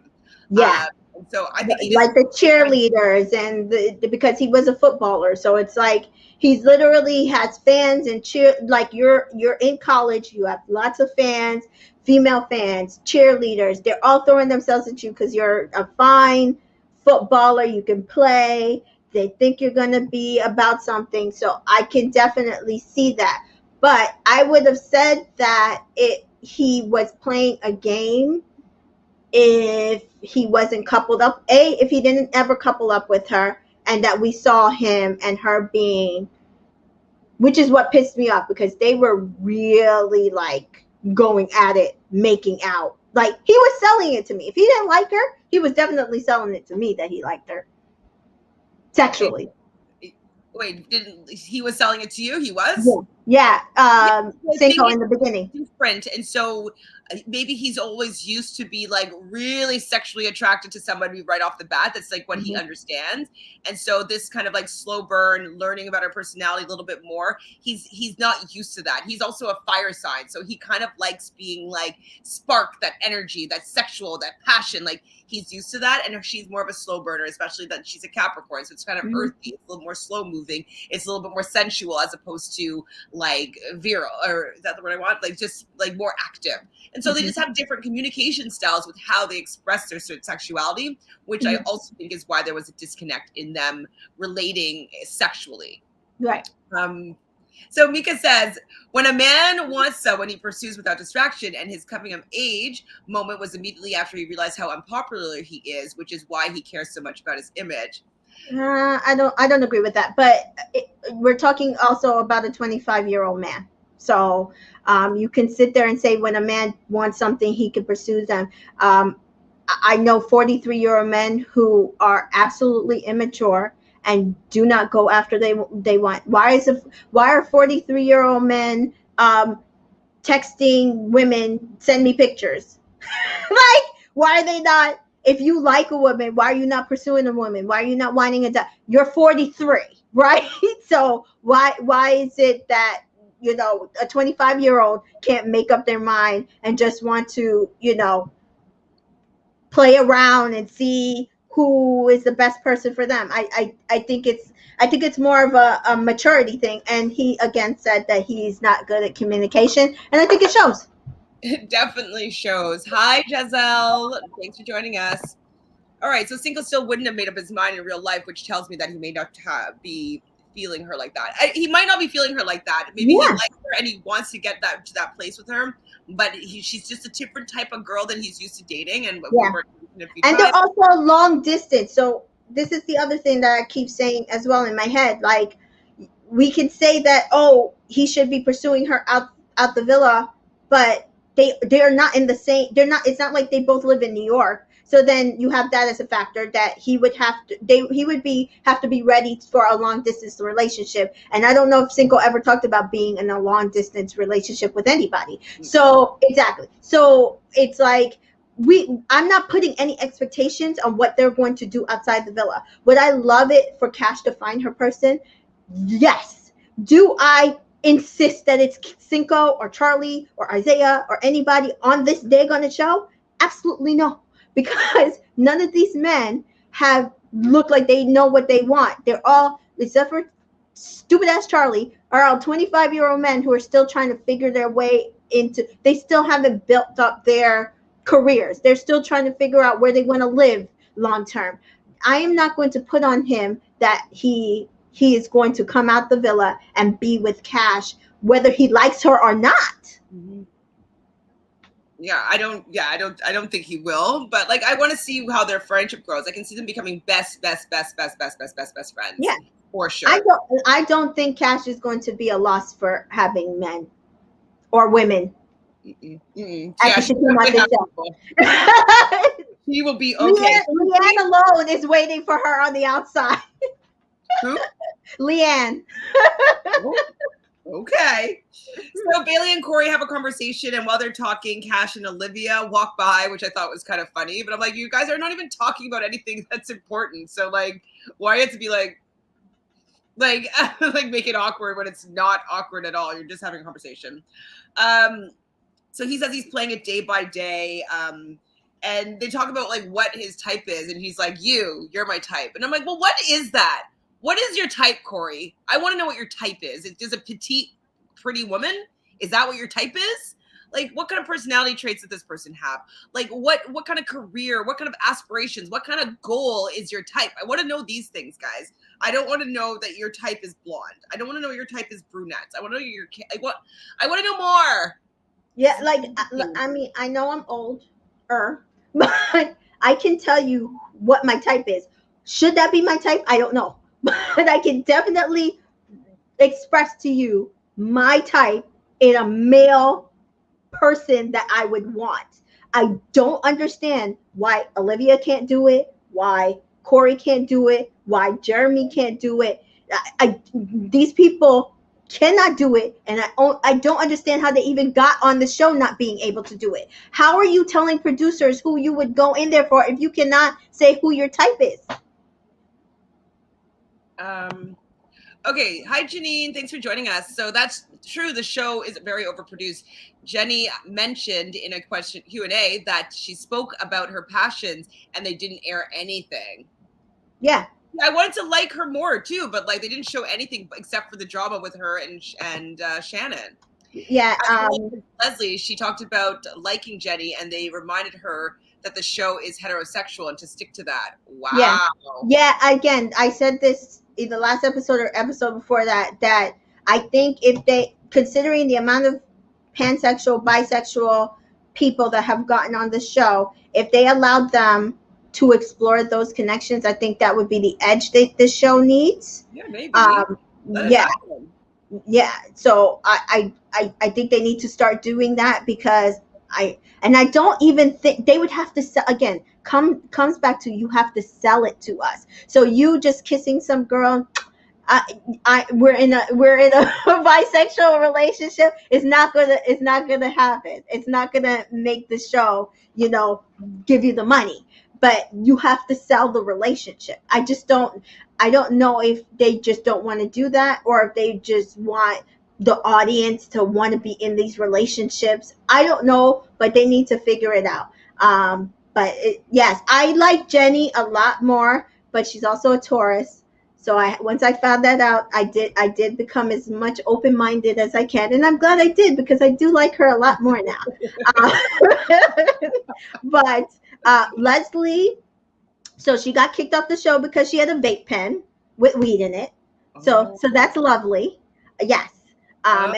Yeah. And so I think he like the cheerleaders and because he was a footballer, so it's like he's literally has fans and cheer, like you're in college, you have lots of fans, female fans, cheerleaders, they're all throwing themselves at you because you're a fine footballer, you can play, they think you're going to be about something. So I can definitely see that, but I would have said that he was playing a game if he wasn't coupled up, if he didn't ever couple up with her, and that we saw him and her being, which is what pissed me off, because they were really like going at it, making out, like he was selling it to me. If he didn't like her, he was definitely selling it to me that he liked her sexually. Wait, didn't he was selling it to you? He was? Yeah. I think Cinco in the beginning. Different, and so maybe he's always used to be like really sexually attracted to somebody right off the bat. That's like what he understands, and so this kind of like slow burn, learning about her personality a little bit more. He's not used to that. He's also a fire sign, so he kind of likes being like spark, that energy, that sexual, that passion. Like he's used to that, and she's more of a slow burner, especially that she's a Capricorn, so it's kind of earthy. It's a little more slow moving. It's a little bit more sensual as opposed to like virile, or is that the word I want? Like just like more active. And so they just have different communication styles with how they express their sexuality, which I also think is why there was a disconnect in them relating sexually. Right. So Mika says, when a man wants someone, he pursues without distraction, and his coming of age moment was immediately after he realized how unpopular he is, which is why he cares so much about his image. I don't agree with that, but we're talking also about a 25-year-old man. So you can sit there and say when a man wants something, he can pursue them. I know 43-year-old men who are absolutely immature and do not go after they want. Why are 43-year-old men texting women, send me pictures? Like, why are they not? If you like a woman, why are you not pursuing a woman? Why are you not wanting a? You're 43, right? So why is it that a 25-year-old can't make up their mind and just want to play around and see who is the best person for them? I think it's more of a maturity thing. And he again said that he's not good at communication, and I think it shows. It definitely shows. Hi, Giselle. Thanks for joining us. All right, so Cinco still wouldn't have made up his mind in real life, which tells me that he may not be feeling her like that. He might not be feeling her like that. Maybe he Yeah. likes her and he wants to get that to that place with her, but she's just a different type of girl than he's used to dating. And we Yeah. worked in a few And times. they're also long distance. So this is the other thing that I keep saying as well in my head. Like, we can say that, oh, he should be pursuing her out the villa, but they're not in the same, they're not, it's not like they both live in New York. So then you have that as a factor that he would have to have to be ready for a long distance relationship. And I don't know if Cinco ever talked about being in a long distance relationship with anybody. So exactly. So it's like, I'm not putting any expectations on what they're going to do outside the villa. Would I love it for Cash to find her person? Yes. Do I insist that it's Cinco or Charlie or Isaiah or anybody on this day on the show? Absolutely no. Because none of these men have looked like they know what they want. They're all, except for stupid ass Charlie, are all 25-year-old men who are still trying to figure their way into, they still haven't built up their careers. They're still trying to figure out where they want to live long term. I am not going to put on him that he is going to come out the villa and be with Cash, whether he likes her or not. Mm-hmm. I don't think he will, but like, I want to see how their friendship grows. I can see them becoming best friends. Yeah, for sure. I don't think Cash is going to be a loss for having men or women. Yeah, she will be okay. Leanne alone is waiting for her on the outside. Who? Leanne. Okay. So Bailey and Corey have a conversation, and while they're talking, Cash and Olivia walk by, which I thought was kind of funny. But I'm like, you guys are not even talking about anything that's important. So like, why have to be like make it awkward when it's not awkward at all? You're just having a conversation. So he says he's playing it day by day. And they talk about like what his type is, and he's like, you're my type. And I'm like, well, what is that? What is your type, Corey? I want to know what your type is. Is a petite, pretty woman? Is that what your type is? Like, what kind of personality traits does this person have? Like, what kind of career? What kind of aspirations? What kind of goal is your type? I want to know these things, guys. I don't want to know that your type is blonde. I don't want to know your type is brunette. I want to know your what? I want to know more. Yeah, like, I mean, I know I'm older, but I can tell you what my type is. Should that be my type? I don't know. But I can definitely express to you my type in a male person that I would want. I don't understand why Olivia can't do it, why Corey can't do it, why Jeremy can't do it. These people cannot do it, and I don't understand how they even got on the show not being able to do it. How are you telling producers who you would go in there for if you cannot say who your type is? Okay. Hi, Janine. Thanks for joining us. So that's true. The show is very overproduced. Jenny mentioned in a question Q&A that she spoke about her passions and they didn't air anything. Yeah. I wanted to like her more too, but like they didn't show anything except for the drama with her and Shannon. Yeah. Leslie, she talked about liking Jenny and they reminded her that the show is heterosexual and to stick to that. Wow. Yeah. Again, I said this in the last episode or episode before that I think if they, considering the amount of pansexual, bisexual people that have gotten on the show, if they allowed them to explore those connections, I think that would be the edge that the show needs. Yeah, maybe. Yeah. So I think they need to start doing that, because I don't even think they would have to sell, again, comes back to, you have to sell it to us. So you just kissing some girl, we're in a bisexual relationship, it's not gonna happen. It's not gonna make the show, give you the money. But you have to sell the relationship. I don't know if they just don't want to do that, or if they just want the audience to want to be in these relationships. I don't know, but they need to figure it out. Yes, I like Jenny a lot more, but she's also a Taurus. So once I found that out, I did become as much open-minded as I can, and I'm glad I did, because I do like her a lot more now. But Leslie, so she got kicked off the show because she had a vape pen with weed in it. Oh, So that's lovely. Yes. oh.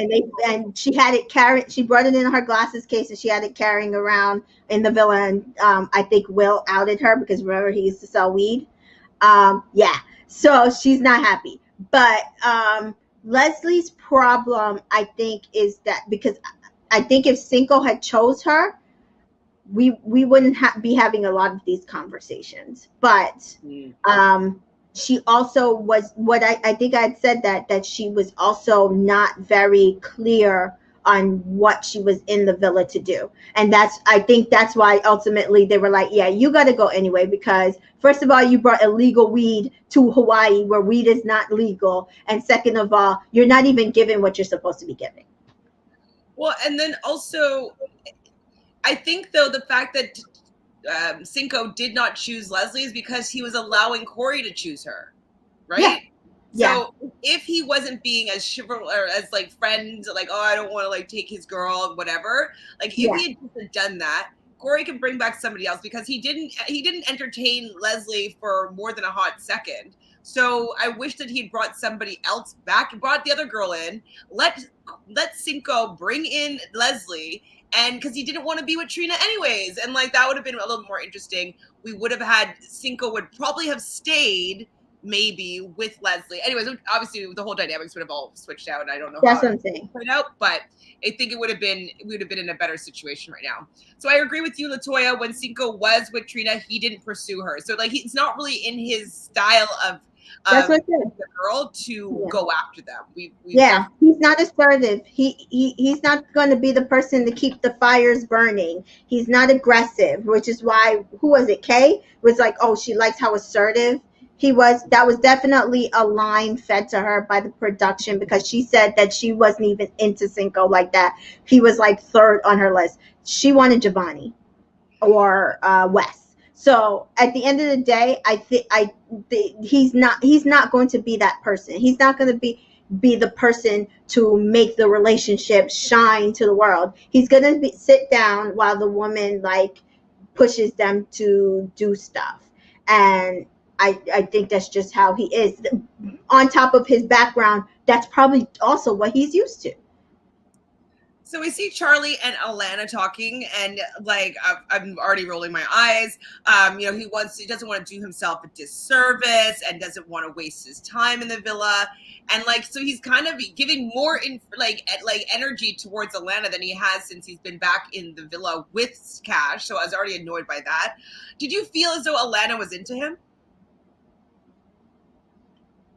And she had it carry. She brought it in her glasses case, and she had it carrying around in the villa. And I think Will outed her because remember he used to sell weed. Yeah. So she's not happy. But Leslie's problem, I think, is that because I think if Cinco had chose her, we wouldn't be having a lot of these conversations. But Mm. um, she also was what I think I had said that she was also not very clear on what she was in the villa to do. And that's I think that's why ultimately they were like, yeah, you got to go anyway, because first of all, you brought illegal weed to Hawaii where weed is not legal, and second of all, you're not even giving what you're supposed to be giving. Well, and then also, I think though the fact that Cinco did not choose Leslie is because he was allowing Corey to choose her, Yeah. right? Yeah. So if he wasn't being as chivalrous or as like friends, like, oh, I don't want to like take his girl, whatever. Like if Yeah. he had just done that, Corey can bring back somebody else because he didn't entertain Leslie for more than a hot second. So I wish that he'd brought somebody else back, brought the other girl in, let Cinco bring in Leslie, and because he didn't want to be with Trina anyways, and like that would have been a little more interesting. We would have had Cinco would probably have stayed maybe with Leslie. Anyways, obviously the whole dynamics would have all switched out, and I don't know how That's it what I'm saying. played out, but I think it would have been we would have been in a better situation right now. So I agree with you, Latoya. When Cinco was with Trina, he didn't pursue her. So like it's not really in his style of That's what I said. the girl to Yeah. go after them. We've Yeah, definitely he's not assertive. He's not going to be the person to keep the fires burning. He's not aggressive, which is why who was it? Kay was like, oh, she likes how assertive he was. That was definitely a line fed to her by the production because she said that she wasn't even into Cinco like that. He was like third on her list. She wanted Giovanni or Wes. So at the end of the day, I think he's not going to be that person. He's not going to be the person to make the relationship shine to the world. He's going to sit down while the woman like pushes them to do stuff. And I think that's just how he is. On top of his background, that's probably also what he's used to. So we see Charlie and Alana talking, and like I'm already rolling my eyes. He doesn't want to do himself a disservice, and doesn't want to waste his time in the villa, and like so he's kind of giving more like energy towards Alana than he has since he's been back in the villa with Cash. So I was already annoyed by that. Did you feel as though Alana was into him?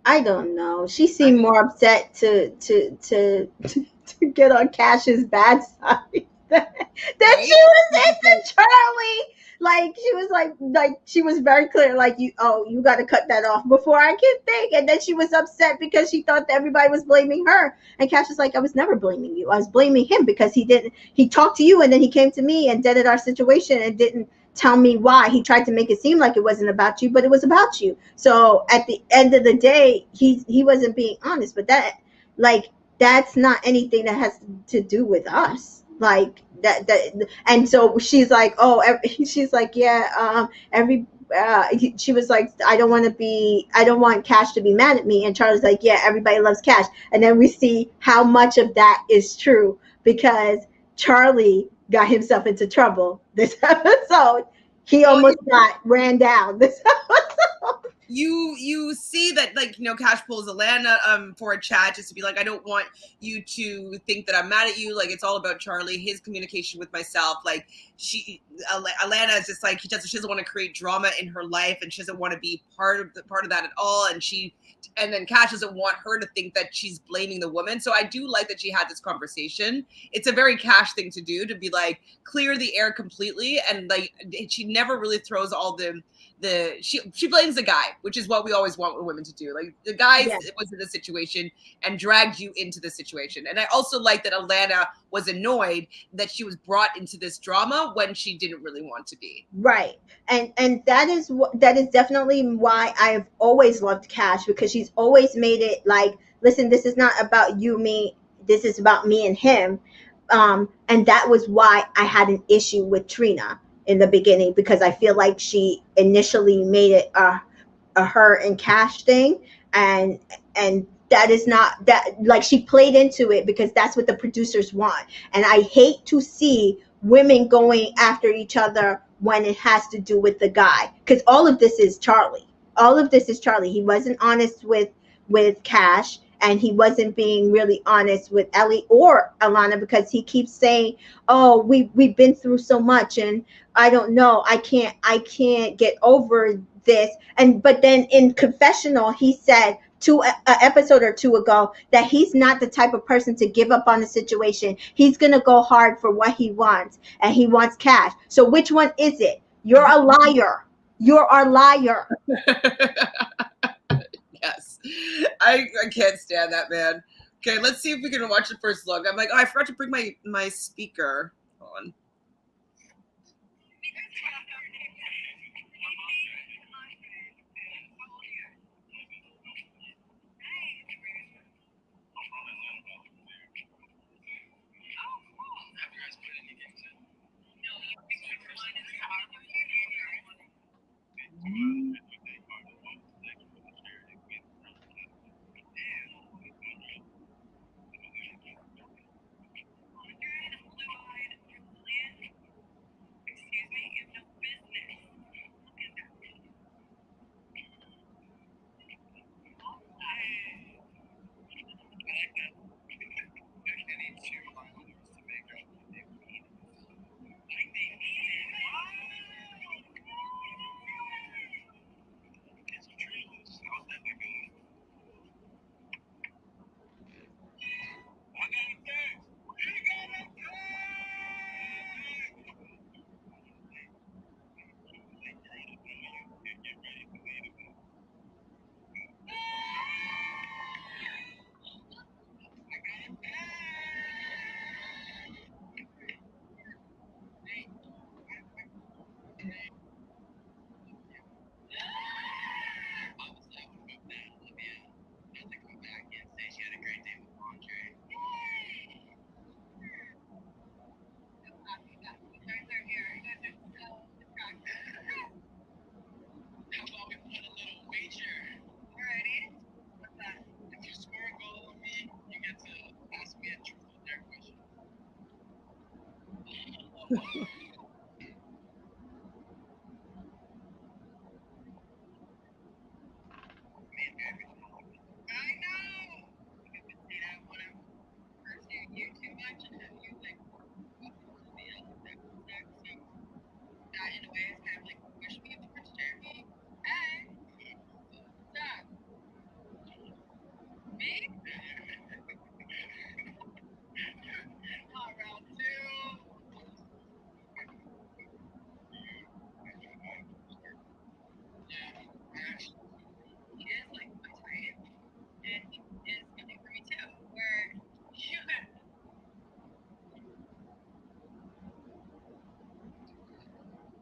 I don't know. She seemed more upset to get on Cash's bad side than Right? she was into Charlie. Like she was like she was very clear. Like you got to cut that off before I can think. And then she was upset because she thought that everybody was blaming her. And Cash was like, I was never blaming you. I was blaming him because he talked to you and then he came to me and deaded our situation and didn't tell me why. He tried to make it seem like it wasn't about you, but it was about you. So at the end of the day, he wasn't being honest. But that's not anything that has to do with us. Like and so she's like, she's like, yeah, every. She was like, I don't want Cash to be mad at me. And Charlie's like, yeah, everybody loves Cash. And then we see how much of that is true because Charlie got himself into trouble this episode. He Well, almost got ran down this episode. you see that Cash pulls Alana for a chat just to be like, I don't want you to think that I'm mad at you, like it's all about Charlie, his communication with myself. Like Alana is just like she doesn't want to create drama in her life, and she doesn't want to be part of that at all, and then Cash doesn't want her to think that she's blaming the woman. So I do like that she had this conversation. It's a very Cash thing to do, to be like clear the air completely, and like she never really throws all she blames the guy, which is what we always want women to do. Like the guy was in the situation and dragged you into the situation. And I also like that Alana was annoyed that she was brought into this drama when she didn't really want to be. Right. And that is definitely why I've always loved Cash, because she's always made it like, listen, this is not about you, me, this is about me and him. And that was why I had an issue with Trina in the beginning, because I feel like she initially made it a her and Cash thing, and that is not that, like, she played into it because that's what the producers want. And I hate to see women going after each other when it has to do with the guy, because all of this is Charlie. All of this is Charlie. He wasn't honest with Cash, and he wasn't being really honest with Ellie or Alana, because he keeps saying, "Oh, we've been through so much, and I don't know, I can't get over this." And but then in confessional, he said to an episode or two ago that he's not the type of person to give up on the situation. He's gonna go hard for what he wants, and he wants Cash. So which one is it? You're a liar. You're a liar. Yes. I can't stand that, man. Okay, let's see if we can watch the first look. I'm like, oh, I forgot to bring my speaker on.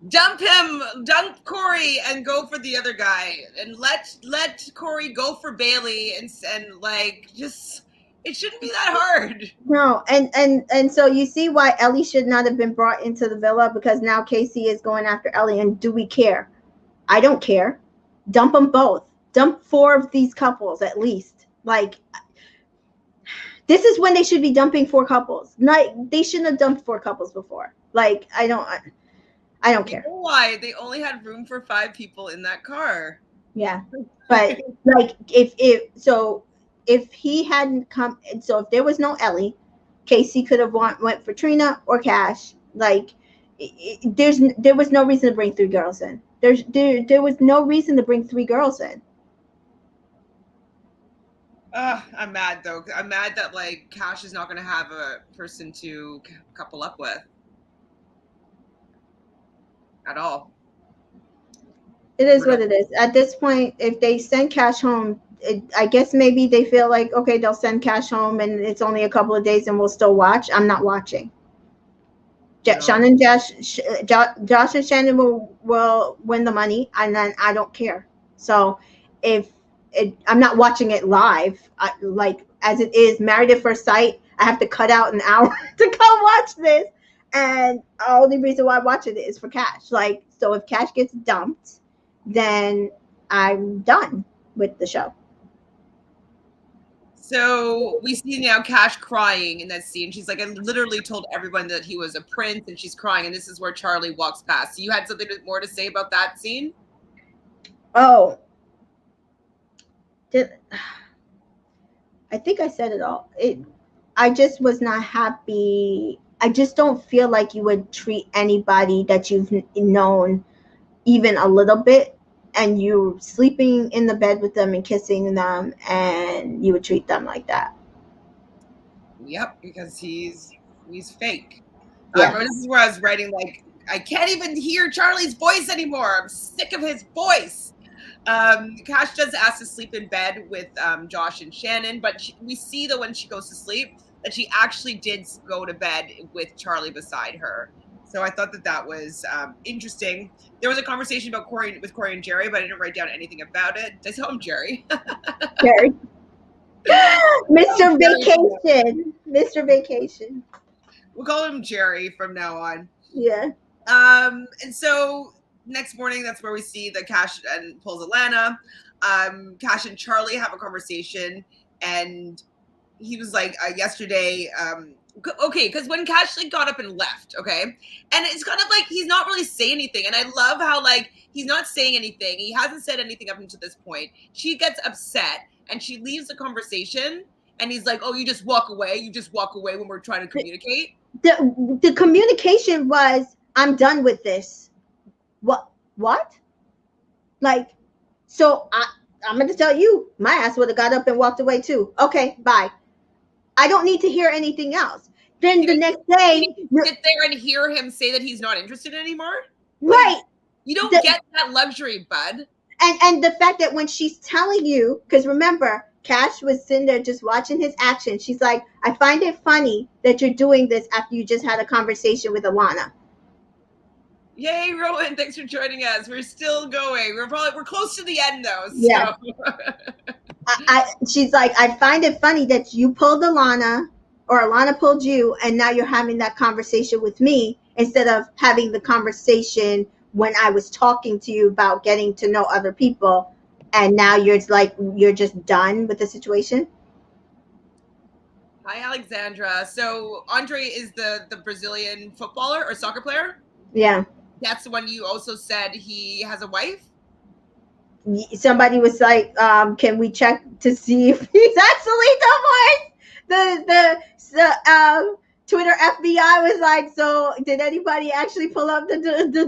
Dump him, dump Corey, and go for the other guy, and let Corey go for Bailey, and like, just, it shouldn't be that hard. No, and so you see why Ellie should not have been brought into the villa, because now Casey is going after Ellie. And do we care? I don't care. Dump them both. Dump 4 of these couples at least. Like, this is when they should be dumping 4 couples. Not, they shouldn't have dumped 4 couples before. Like, I don't care. You know why? They only had room for 5 people in that car. Yeah, but like, if he hadn't come, so if there was no Ellie, Casey could have went for Trina or Cash. Like, there was no reason to bring 3 girls in. There was no reason to bring 3 girls in. I'm mad though. I'm mad that, like, Cash is not going to have a person to couple up with at all. It is what it is. At this point, if they send Cash home, I guess maybe they feel like, okay, they'll send Cash home and it's only a couple of days and we'll still watch. I'm not watching. No. Josh and Shannon will win the money, and then I don't care. So if I'm not watching it live, like as it is Married at First Sight, I have to cut out an hour to come watch this, and the only reason why I watch it is for Cash. Like, so if Cash gets dumped, then I'm done with the show. So we see now Cash crying in that scene. She's like, I literally told everyone that he was a prince, and she's crying. And this is where Charlie walks past. So you had something more to say about that scene? Oh, did, I think I said it all. I just was not happy. I just don't feel like you would treat anybody that you've known even a little bit, and you sleeping in the bed with them and kissing them, and you would treat them like that. Yep, because he's fake. Yeah. This is where I was writing, like, I can't even hear Charlie's voice anymore. I'm sick of his voice. Cash does ask to sleep in bed with Josh and Shannon, but we see that when she goes to sleep that she actually did go to bed with Charlie beside her. So I thought that was interesting. There was a conversation about Corey and Jerry, but I didn't write down anything about it. Did I tell him Jerry? Jerry. Mr. Vacation. Mr. Vacation. We'll call him Jerry from now on. Yeah. And so next morning, that's where we see that Cash and pulls Alana. Cash and Charlie have a conversation, and he was like, yesterday, okay, because when Cash like got up and left, okay, and it's kind of like he's not really saying anything, and I love how like he's not saying anything. He hasn't said anything up until this point. She gets upset and she leaves the conversation, and he's like, "Oh, you just walk away. You just walk away when we're trying to communicate." The communication was, "I'm done with this." What? Like, so I'm going to tell you, my ass would have got up and walked away too. Okay, bye. I don't need to hear anything else. Then the next day, sit there and hear him say that he's not interested anymore. Right. You don't get that luxury, bud. And the fact that when she's telling you, because remember, Cash was sitting there just watching his action. She's like, I find it funny that you're doing this after you just had a conversation with Alana. Yay, Rowan! Thanks for joining us. We're still going. We're close to the end though. So. Yeah. She's like, I find it funny that you pulled Alana, or Alana pulled you, and now you're having that conversation with me instead of having the conversation when I was talking to you about getting to know other people, and now you're just done with the situation. Hi, Alexandra. So Andre is the Brazilian footballer or soccer player? Yeah. That's the one you also said he has a wife? Somebody was like, can we check to see if he's actually divorced? The Twitter FBI was like, so did anybody actually pull up the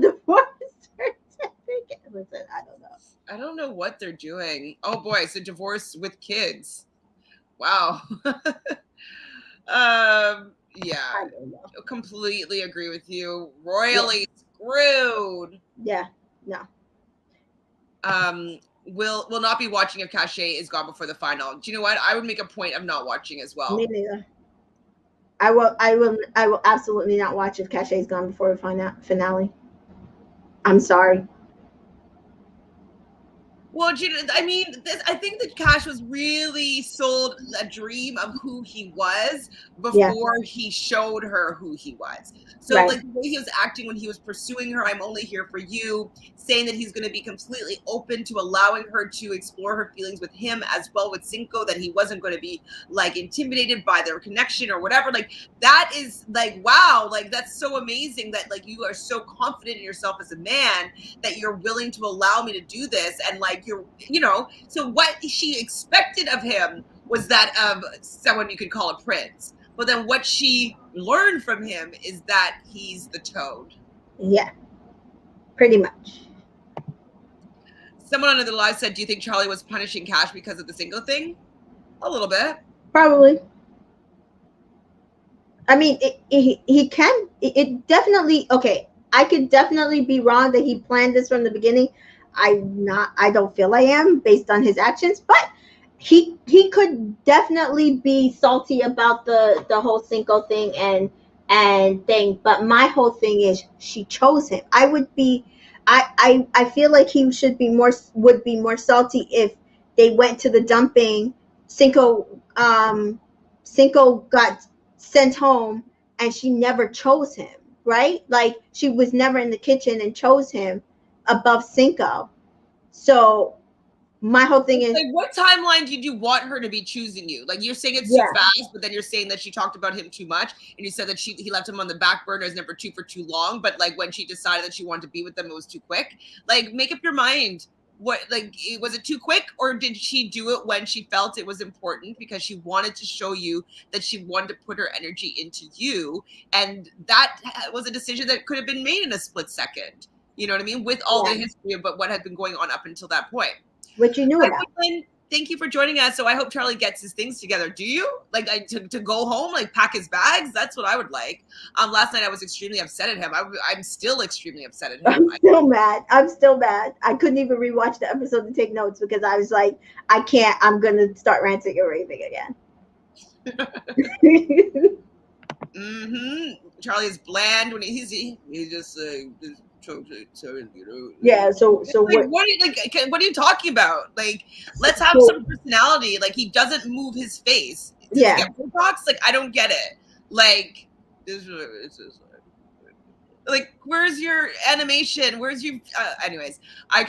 divorce certificate? Listen, I don't know. I don't know what they're doing. Oh boy, so divorce with kids. Wow. Yeah, I completely agree with you. Royally screwed. Yeah, no. Will not be watching if Cache is gone before the final. Do you know what? I would make a point of not watching as well. Me neither. I will absolutely not watch if Cache is gone before the finale. I'm sorry. Well, I mean, I think that Cash was really sold a dream of who he was before he showed her who he was. So, like, the way he was acting when he was pursuing her, I'm only here for you, saying that he's going to be completely open to allowing her to explore her feelings with him as well with Cinco, that he wasn't going to be, like, intimidated by their connection or whatever. Like, that is, like, wow, like, that's so amazing that, like, you are so confident in yourself as a man that you're willing to allow me to do this. And, like, so what she expected of him was that of someone you could call a prince. But then what she learned from him is that he's the toad. Yeah, pretty much. Someone under the live said, do you think Charlie was punishing Cash because of the single thing? A little bit. Probably. I mean, he can. It definitely, okay, I could definitely be wrong that he planned this from the beginning. I don't feel I am based on his actions, but he could definitely be salty about the whole Cinco thing and thing. But my whole thing is she chose him. I feel like he would be more salty if they went to the dumping. Cinco got sent home and she never chose him, right? Like she was never in the kitchen and chose him above Cinco. So My whole thing is, like, what timeline did you want her to be choosing you? Like, you're saying it's too yeah, fast, but then you're saying that she talked about him too much, and you said that he left him on the back burner as number 2 for too long. But like when she decided that she wanted to be with them, it was too quick. Like, make up your mind. What, like, was it too quick, or did she do it when she felt it was important because she wanted to show you that she wanted to put her energy into you, and that was a decision that could have been made in a split second. You know what I mean? With all the yeah, history of what had been going on up until that point. what you knew Hi, about. Woodland. Thank you for joining us. So I hope Charlie gets his things together. Do you like to go home, like pack his bags? That's what I would like. Last night I was extremely upset at him. I'm still extremely upset at him. I'm still mad. I'm still mad. I couldn't even rewatch the episode to take notes because I was like, I can't. I'm gonna start ranting and raving again. Charlie is bland when he's just Yeah. So like, what? what are you talking about? Like, let's have some personality. Like, he doesn't move his face. Does he get Botox? Like, I don't get it. Like, like, where's your animation? Where's your anyways, I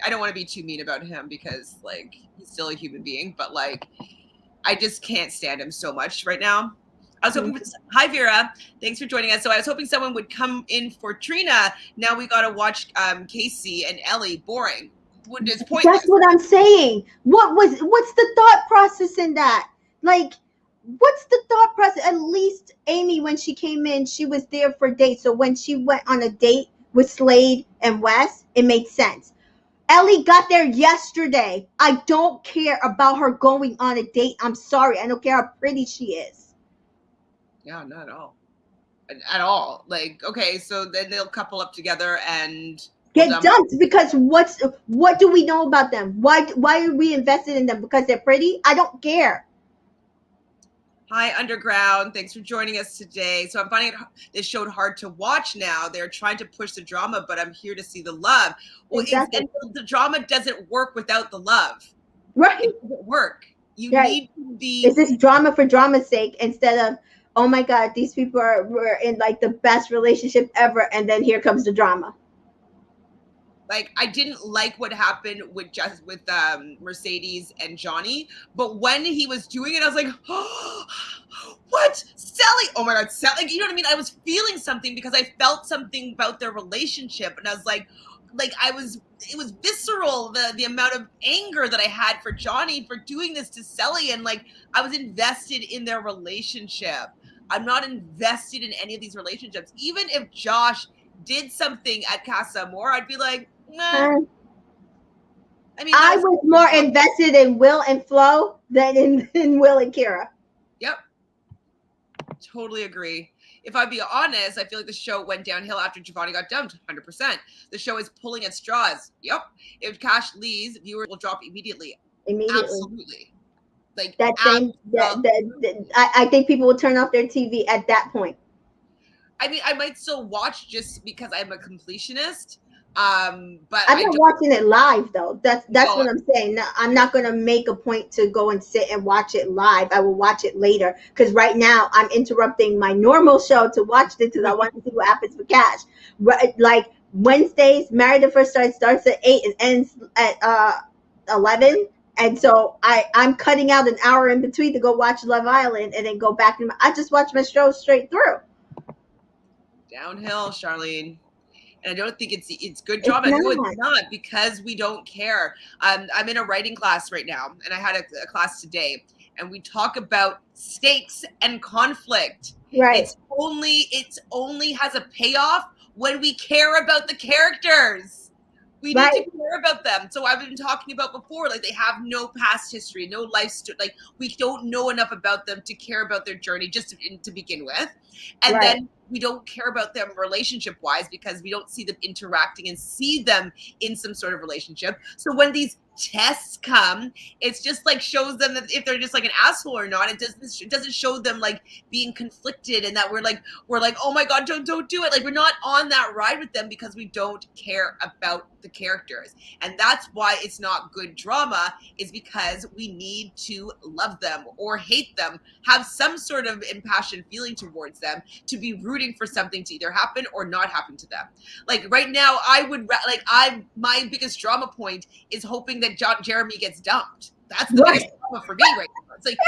don't want to be too mean about him because like he's still a human being, but like I just can't stand him so much right now. I was hoping hi Vera, thanks for joining us. So I was hoping someone would come in for Trina. Now we got to watch Casey and Ellie. Boring. It's pointless. That's what I'm saying. What's the thought process in that? Like, what's the thought process? At least Amy, when she came in, she was there for dates. So when she went on a date with Slade and Wes, it made sense. Ellie got there yesterday. I don't care about her going on a date. I'm sorry. I don't care how pretty she is. Yeah, not at all. At all. Like, okay, so then they'll couple up together and get dumped because what do we know about them? Why are we invested in them? Because they're pretty? I don't care. Hi, Underground. Thanks for joining us today. So I'm finding this show hard to watch now. They're trying to push the drama, but I'm here to see the love. Well, exactly. And the drama doesn't work without the love. Right. It doesn't work. You need to be. Is this drama for drama's sake instead of, oh my God, these people were in like the best relationship ever, and then here comes the drama. Like, I didn't like what happened with Mercedes and Johnny, but when he was doing it, I was like, oh, what? Sally? Oh my God, Sally. Like, you know what I mean? I was feeling something because I felt something about their relationship, and I was like it was visceral, the amount of anger that I had for Johnny for doing this to Sally, and like I was invested in their relationship. I'm not invested in any of these relationships. Even if Josh did something at CASA more, I'd be like, nah. I mean, I was more invested in Will and Flo than in Will and Kira. Yep. Totally agree. If I'd be honest, I feel like the show went downhill after Giovanni got dumped. 100%. The show is pulling at straws. Yep. If Cash leaves, viewers will drop immediately. Absolutely. Like that same. I think people will turn off their TV at that point. I mean, I might still watch just because I'm a completionist. But I'm not watching it live though. That's what I'm saying. No, I'm not going to make a point to go and sit and watch it live. I will watch it later because right now I'm interrupting my normal show to watch it because I want to see what happens with Cash. Like Wednesdays, Married at First Sight starts at 8 and ends at 11. And so I'm cutting out an hour in between to go watch Love Island and then go back. I just watch my show straight through. Downhill, Charlene. And I don't think it's good drama. No, it's not, because we don't care. I'm in a writing class right now, and I had a class today, and we talk about stakes and conflict. Right. It's only has a payoff when we care about the characters. We need to care about them. So I've been talking about before, like they have no past history, no life story. Like we don't know enough about them to care about their journey just to begin with. And then we don't care about them relationship wise because we don't see them interacting and see them in some sort of relationship. So when these tests come, it's just like shows them that if they're just like an asshole or not. It doesn't show them like being conflicted and that we're like, oh my God, don't do it. Like we're not on that ride with them because we don't care about the characters. And that's why it's not good drama, is because we need to love them or hate them, have some sort of impassioned feeling towards them, to be rooting rooting for something to either happen or not happen to them. Like right now, my biggest drama point is hoping that Jeremy gets dumped. That's the biggest drama for me right now. It's like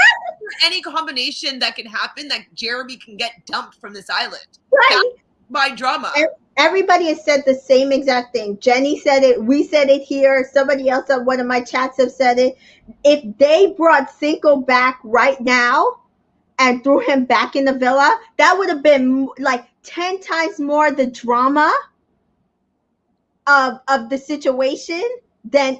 any combination that can happen that Jeremy can get dumped from this island. Right. That's my drama. Everybody has said the same exact thing. Jenny said it. We said it here. Somebody else on one of my chats have said it. If they brought Cinco back right now and threw him back in the villa, that would have been like 10 times more the drama of the situation than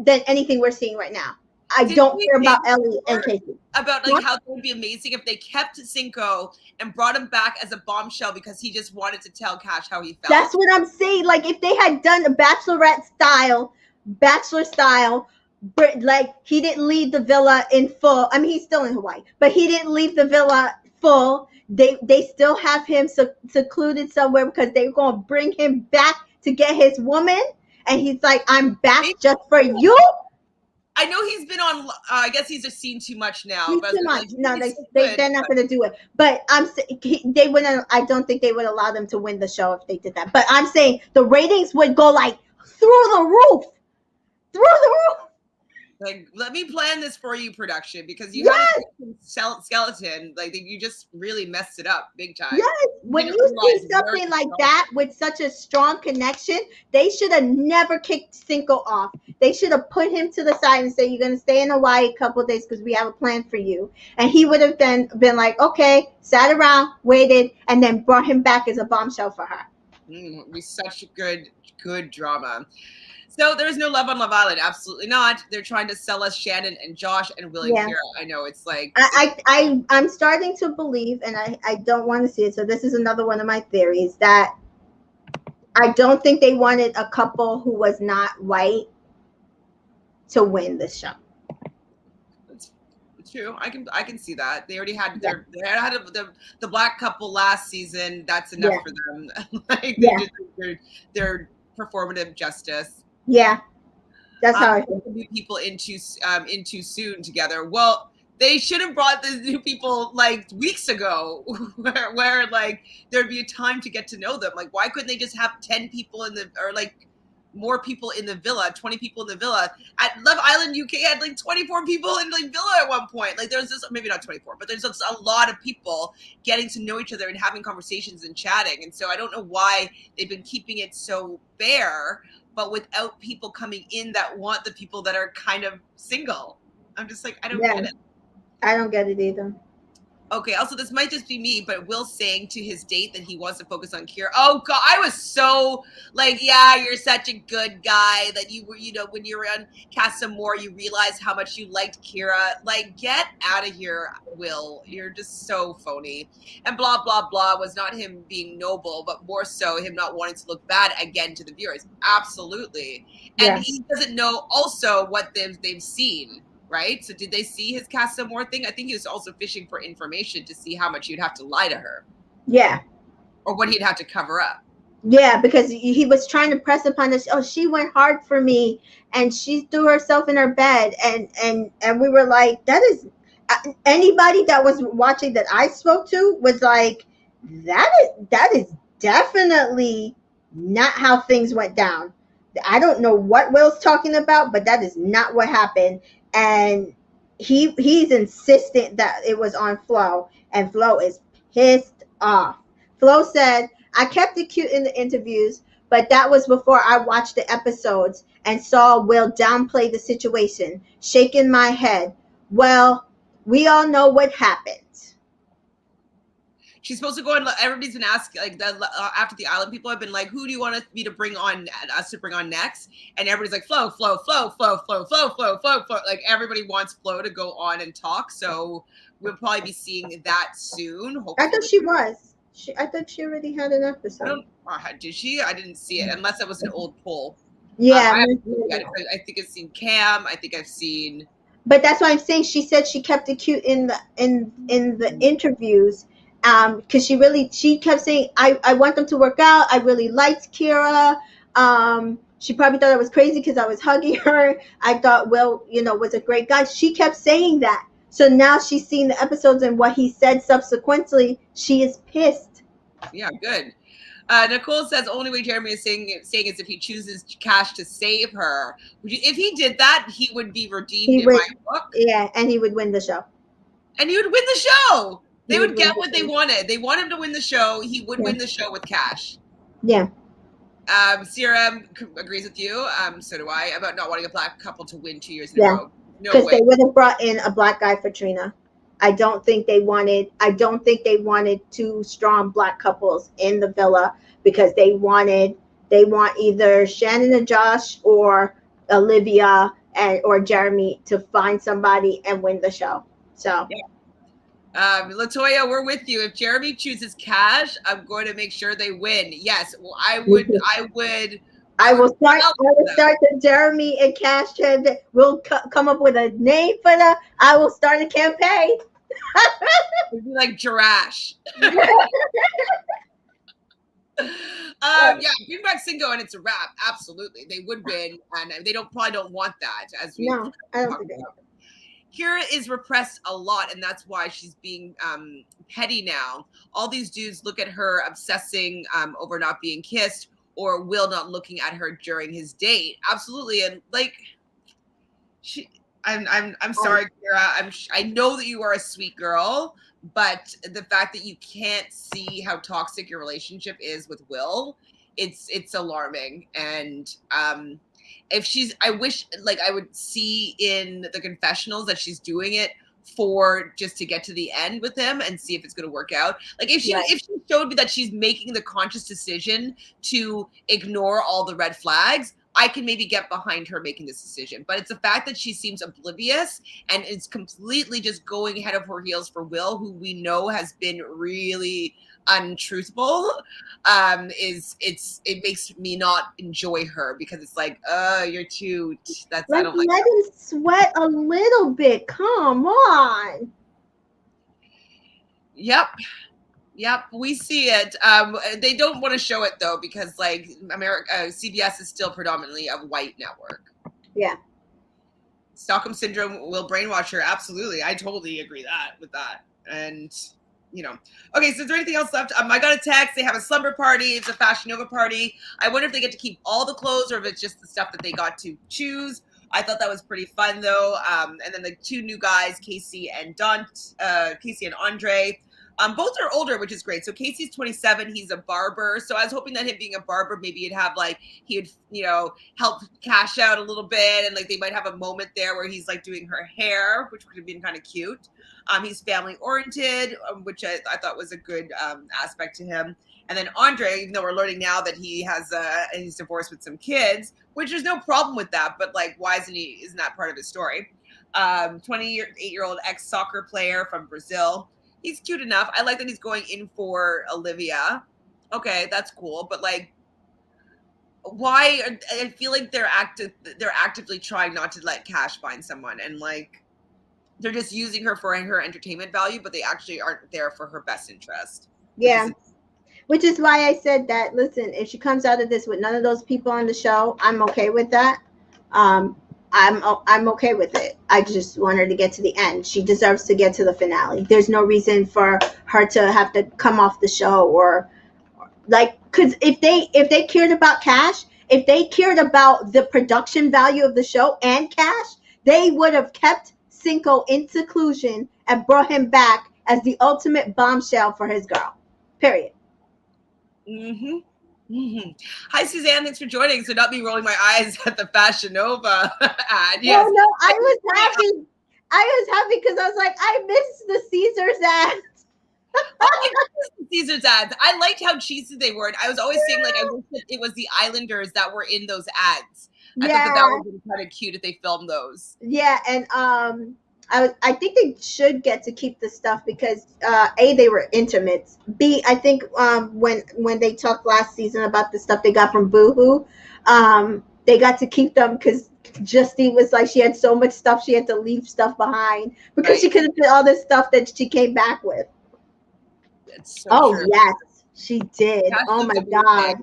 anything we're seeing right now. I don't care about Ellie and Casey. About like how it would be amazing if they kept Cinco and brought him back as a bombshell because he just wanted to tell Cash how he felt. That's what I'm saying. Like if they had done a bachelor style, like he didn't leave the villa in full. I mean, he's still in Hawaii, but he didn't leave the villa full. They still have him secluded somewhere because they're going to bring him back to get his woman, and he's like, "I'm back just for you." I know he's been on. I guess he's just seen too much now. He's too much. No, they're not going to do it. But they wouldn't. I don't think they would allow them to win the show if they did that. But I'm saying the ratings would go like through the roof. Like, let me plan this for you, production, because you have a skeleton. Like, you just really messed it up big time. Yes, when you see something like that with such a strong connection, they should have never kicked Cinco off. They should have put him to the side and said, "You're going to stay in Hawaii a couple of days because we have a plan for you." And he would have then been like, "Okay," sat around, waited, and then brought him back as a bombshell for her. It'd be such a good drama. So there's no love on Love Island. Absolutely not. They're trying to sell us Shannon and Josh and Will and Kira. I know it's like I'm starting to believe, and I don't want to see it. So this is another one of my theories that I don't think they wanted a couple who was not white to win the show. It's true. I can see that. They already had the black couple last season. That's enough for them. Like they did their performative justice. Yeah, that's how I feel. New people in too soon together. Well, they should have brought the new people like weeks ago, where like there'd be a time to get to know them. Like, why couldn't they just have 10 people or like more people in the villa, 20 people in the villa? At Love Island UK had like 24 people in like villa at one point. Like there's just maybe not 24, but there's just a lot of people getting to know each other and having conversations and chatting. And so I don't know why they've been keeping it so bare, but without people coming in that want the people that are kind of single. I'm just like, I don't get it. I don't get it either. Okay, also this might just be me, but Will saying to his date that he wants to focus on Kira. Oh God, I was so like, yeah, you're such a good guy that you were, when you were on CASA more, you realized how much you liked Kira. Like, get out of here, Will. You're just so phony. And blah, blah, blah was not him being noble, but more so him not wanting to look bad again to the viewers. Absolutely. And he doesn't know also what they've seen. Right? So did they see his CASA more thing? I think he was also fishing for information to see how much you'd have to lie to her. Yeah. Or what he'd have to cover up. Yeah, because he was trying to press upon this. Oh, she went hard for me and she threw herself in her bed. And we were like, that is, anybody that was watching that I spoke to was like, that is definitely not how things went down. I don't know what Will's talking about, but that is not what happened. And he's insistent that it was on Flo, and Flo is pissed off. Flo said, "I kept it cute in the interviews, but that was before I watched the episodes and saw Will downplay the situation, shaking my head. Well, we all know what happened." She's supposed to go and everybody's been asking, like, after the island, people have been like, who do you want me to bring on, us to bring on next? And everybody's like, Flo. Like, everybody wants Flo to go on and talk. So we'll probably be seeing that soon. Hopefully. I thought she was. I thought she already had an episode. Did she? I didn't see it, unless it was an old poll. Yeah. I think I've seen Cam. I think I've seen. But that's why I'm saying she said she kept it cute in the interviews. Because she kept saying, I want them to work out. I really liked Kira. She probably thought I was crazy because I was hugging her. I thought Will, was a great guy. She kept saying that. So now she's seen the episodes and what he said subsequently. She is pissed. Yeah, good. Nicole says only way Jeremy is saying is if he chooses cash to save her. If he did that, he would be redeemed He in would, my book, yeah, and he would win the show. and he would win the show. He They would would win get the what they show. wanted. They want him to win the show. He would Yeah. win the show with cash. Yeah. Sierra agrees with you. So do I about not wanting a black couple to win 2 years in a Yeah. row. No Because way. they would have brought in a black guy for Trina. I don't think they wanted two strong black couples in the villa because they want either Shannon and Josh or Olivia or Jeremy to find somebody and win the show. So yeah. Latoya, we're with you. If Jeremy chooses cash, I'm going to make sure they win. Yes, well, I would will start the Jeremy and Cash trend. We'll come up with a name for the. I will start a campaign. It'd be like Jirash. Yeah, bring back Singo and it's a wrap. Absolutely, they would win, and they probably don't want that. As we no, I don't think about. Kira is repressed a lot, and that's why she's being petty now. All these dudes look at her obsessing over not being kissed, or Will not looking at her during his date. Absolutely, and like I'm sorry, Kira. I know that you are a sweet girl, but the fact that you can't see how toxic your relationship is with Will, it's alarming. And if I wish like I would see in the confessionals that she's doing it for just to get to the end with him and see if it's going to work out. Like if she showed me that she's making the conscious decision to ignore all the red flags, I can maybe get behind her making this decision. But it's the fact that she seems oblivious and is completely just going head of her heels for Will, who we know has been really untruthful. It makes me not enjoy her because it's like, you're too. I don't like. Let him sweat a little bit. Come on. Yep, we see it. They don't want to show it though because like CBS is still predominantly a white network. Yeah. Stockholm syndrome will brainwash her. Absolutely, I totally agree with that. And okay. So is there anything else left? I got a text. They have a slumber party. It's a Fashion Nova party. I wonder if they get to keep all the clothes or if it's just the stuff that they got to choose. I thought that was pretty fun though. And then the two new guys, Casey and Andre. Both are older, which is great. So Casey's 27. He's a barber. So I was hoping that him being a barber, maybe he'd have he would, help cash out a little bit. And like they might have a moment there where he's like doing her hair, which would have been kind of cute. He's family oriented, which I thought was a good aspect to him. And then Andre, even though we're learning now that he's divorced with some kids, which there's no problem with that. But like, why isn't that part of his story? 28-year-old ex-soccer player from Brazil. He's cute enough. I like that he's going in for Olivia. Okay, that's cool. But like, why? I feel like they're actively trying not to let Cash find someone, and like they're just using her for her entertainment value, but they actually aren't there for her best interest. Yeah. Which is why I said that. Listen, if she comes out of this with none of those people on the show, I'm okay with that. I'm okay with it. I just want her to get to the end. She deserves to get to the finale. There's no reason for her to have to come off the show or like, because if they cared about Cash, if they cared about the production value of the show and Cash, they would have kept Cinco in seclusion and brought him back as the ultimate bombshell for his girl. Period. Mm-hmm. Mm-hmm. Hi, Suzanne. Thanks for joining. So not me rolling my eyes at the Fashion Nova ad. Yes. No, I was happy. I was happy because I was like, I missed the Caesars ads. I missed the Caesars ads. I liked how cheesy they were. And I was always saying, like, I wish that it was the Islanders that were in those ads. I thought that would be kind of cute if they filmed those. Yeah, and I think they should get to keep the stuff because A, they were intimates. B, I think when they talked last season about the stuff they got from Boohoo, they got to keep them because Justine was like she had so much stuff she had to leave stuff behind because she couldn't fit all this stuff that she came back with. It's so true. Yes, she did. Oh my God.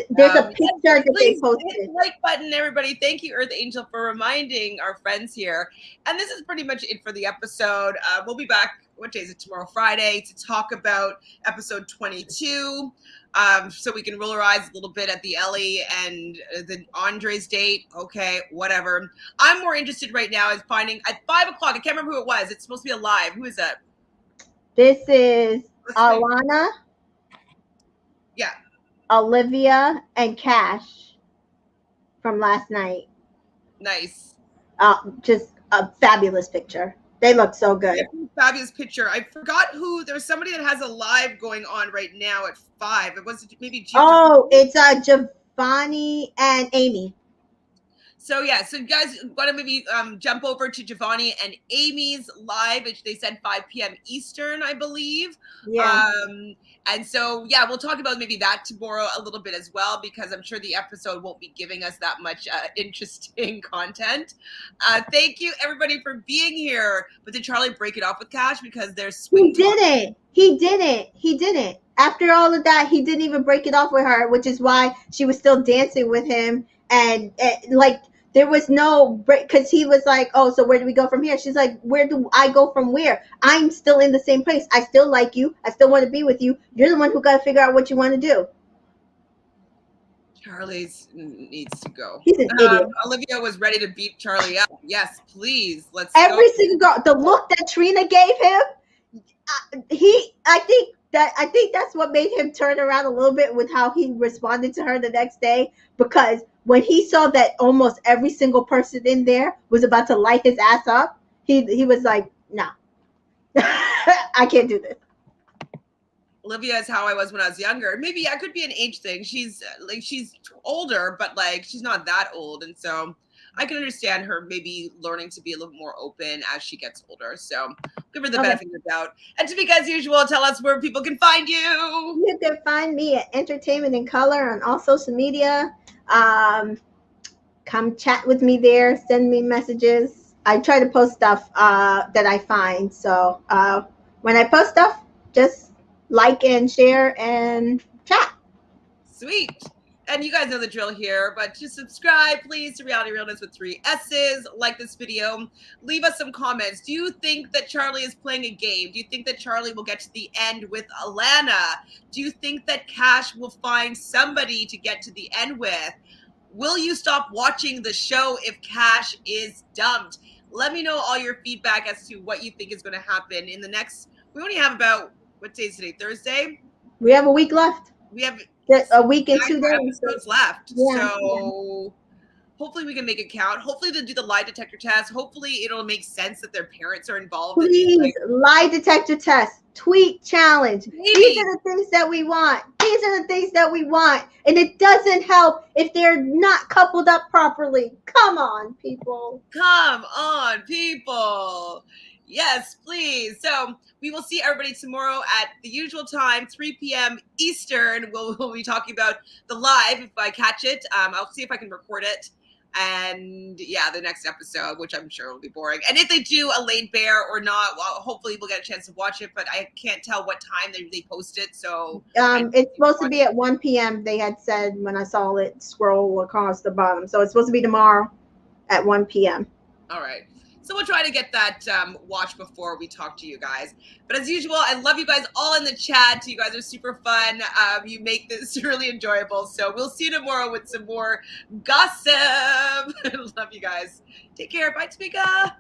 There's a Yes, picture that they please hit posted. the like button, everybody. Thank you, Earth Angel, for reminding our friends here. And this is pretty much it for the episode. We'll be back. What day is it? Tomorrow, Friday, to talk about episode 22. So we can roll our eyes a little bit at the Ellie and the Andre's date. Okay, whatever. I'm more interested right now in finding at 5 o'clock. I can't remember who it was. It's supposed to be a live. Who is that? This is Alana, Yeah. Olivia, and Cash from last night. Nice. Just a fabulous picture. They look so good. Fabulous picture. I forgot who. There's somebody that has a live going on right now at 5. It was maybe. It's Giovanni and Amy. So yeah, so you guys want to maybe jump over to Giovanni and Amy's live, which they said 5 p.m. Eastern, I believe. Yeah. And so yeah, we'll talk about maybe that tomorrow a little bit as well, because I'm sure the episode won't be giving us that much interesting content. Thank you everybody for being here. But did Charlie break it off with Cash because they're He didn't. After all of that, he didn't even break it off with her, which is why she was still dancing with him. And like, there was no break, because he was like, oh, so where do we go from here? She's like, where do I go from where? I'm still in the same place. I still like you. I still want to be with you. You're the one who got to figure out what you want to do. Charlie needs to go. He's an idiot. Olivia was ready to beat Charlie up. Yes, please. Let's Every single girl, the look that Trina gave him, I think that's what made him turn around a little bit with how he responded to her the next day, because when he saw that almost every single person in there was about to light his ass up, he was like, no, I can't do this. Olivia is how I was when I was younger. Maybe I could be an age thing. She's older, but like she's not that old, and so I can understand her maybe learning to be a little more open as she gets older. So give her the benefit of the doubt. And Tamika, as usual, tell us where people can find you. You can find me at Entertainment in Color on all social media. Come chat with me there. Send me messages. I try to post stuff that I find. So when I post stuff, just like and share and chat. Sweet. And you guys know the drill here, but just subscribe, please, to Reality Realness with 3 S's. Like this video. Leave us some comments. Do you think that Charlie is playing a game? Do you think that Charlie will get to the end with Alana? Do you think that Cash will find somebody to get to the end with? Will you stop watching the show if Cash is dumped? Let me know all your feedback as to what you think is going to happen in the next. We only have about, what day is today? Thursday? We have a week left. We have a week and 2 days episodes left. Yeah. So hopefully we can make it count. Hopefully they'll do the lie detector test. Hopefully it'll make sense that their parents are involved. Please, lie detector test, tweet challenge. Maybe. These are the things that we want. These are the things that we want. And it doesn't help if they're not coupled up properly. Come on, people. Come on, people. Yes, please. So we will see everybody tomorrow at the usual time, 3 p.m. Eastern. We'll be talking about the live if I catch it. I'll see if I can record it. And yeah, the next episode, which I'm sure will be boring. And if they do a laid bear or not, well, hopefully we'll get a chance to watch it. But I can't tell what time they post it. So it's supposed to be at 1 p.m. They had said when I saw it scroll across the bottom. So it's supposed to be tomorrow at 1 p.m. All right. So we'll try to get that watch before we talk to you guys. But as usual, I love you guys all in the chat. You guys are super fun. You make this really enjoyable. So we'll see you tomorrow with some more gossip. Love you guys. Take care. Bye, Tamika.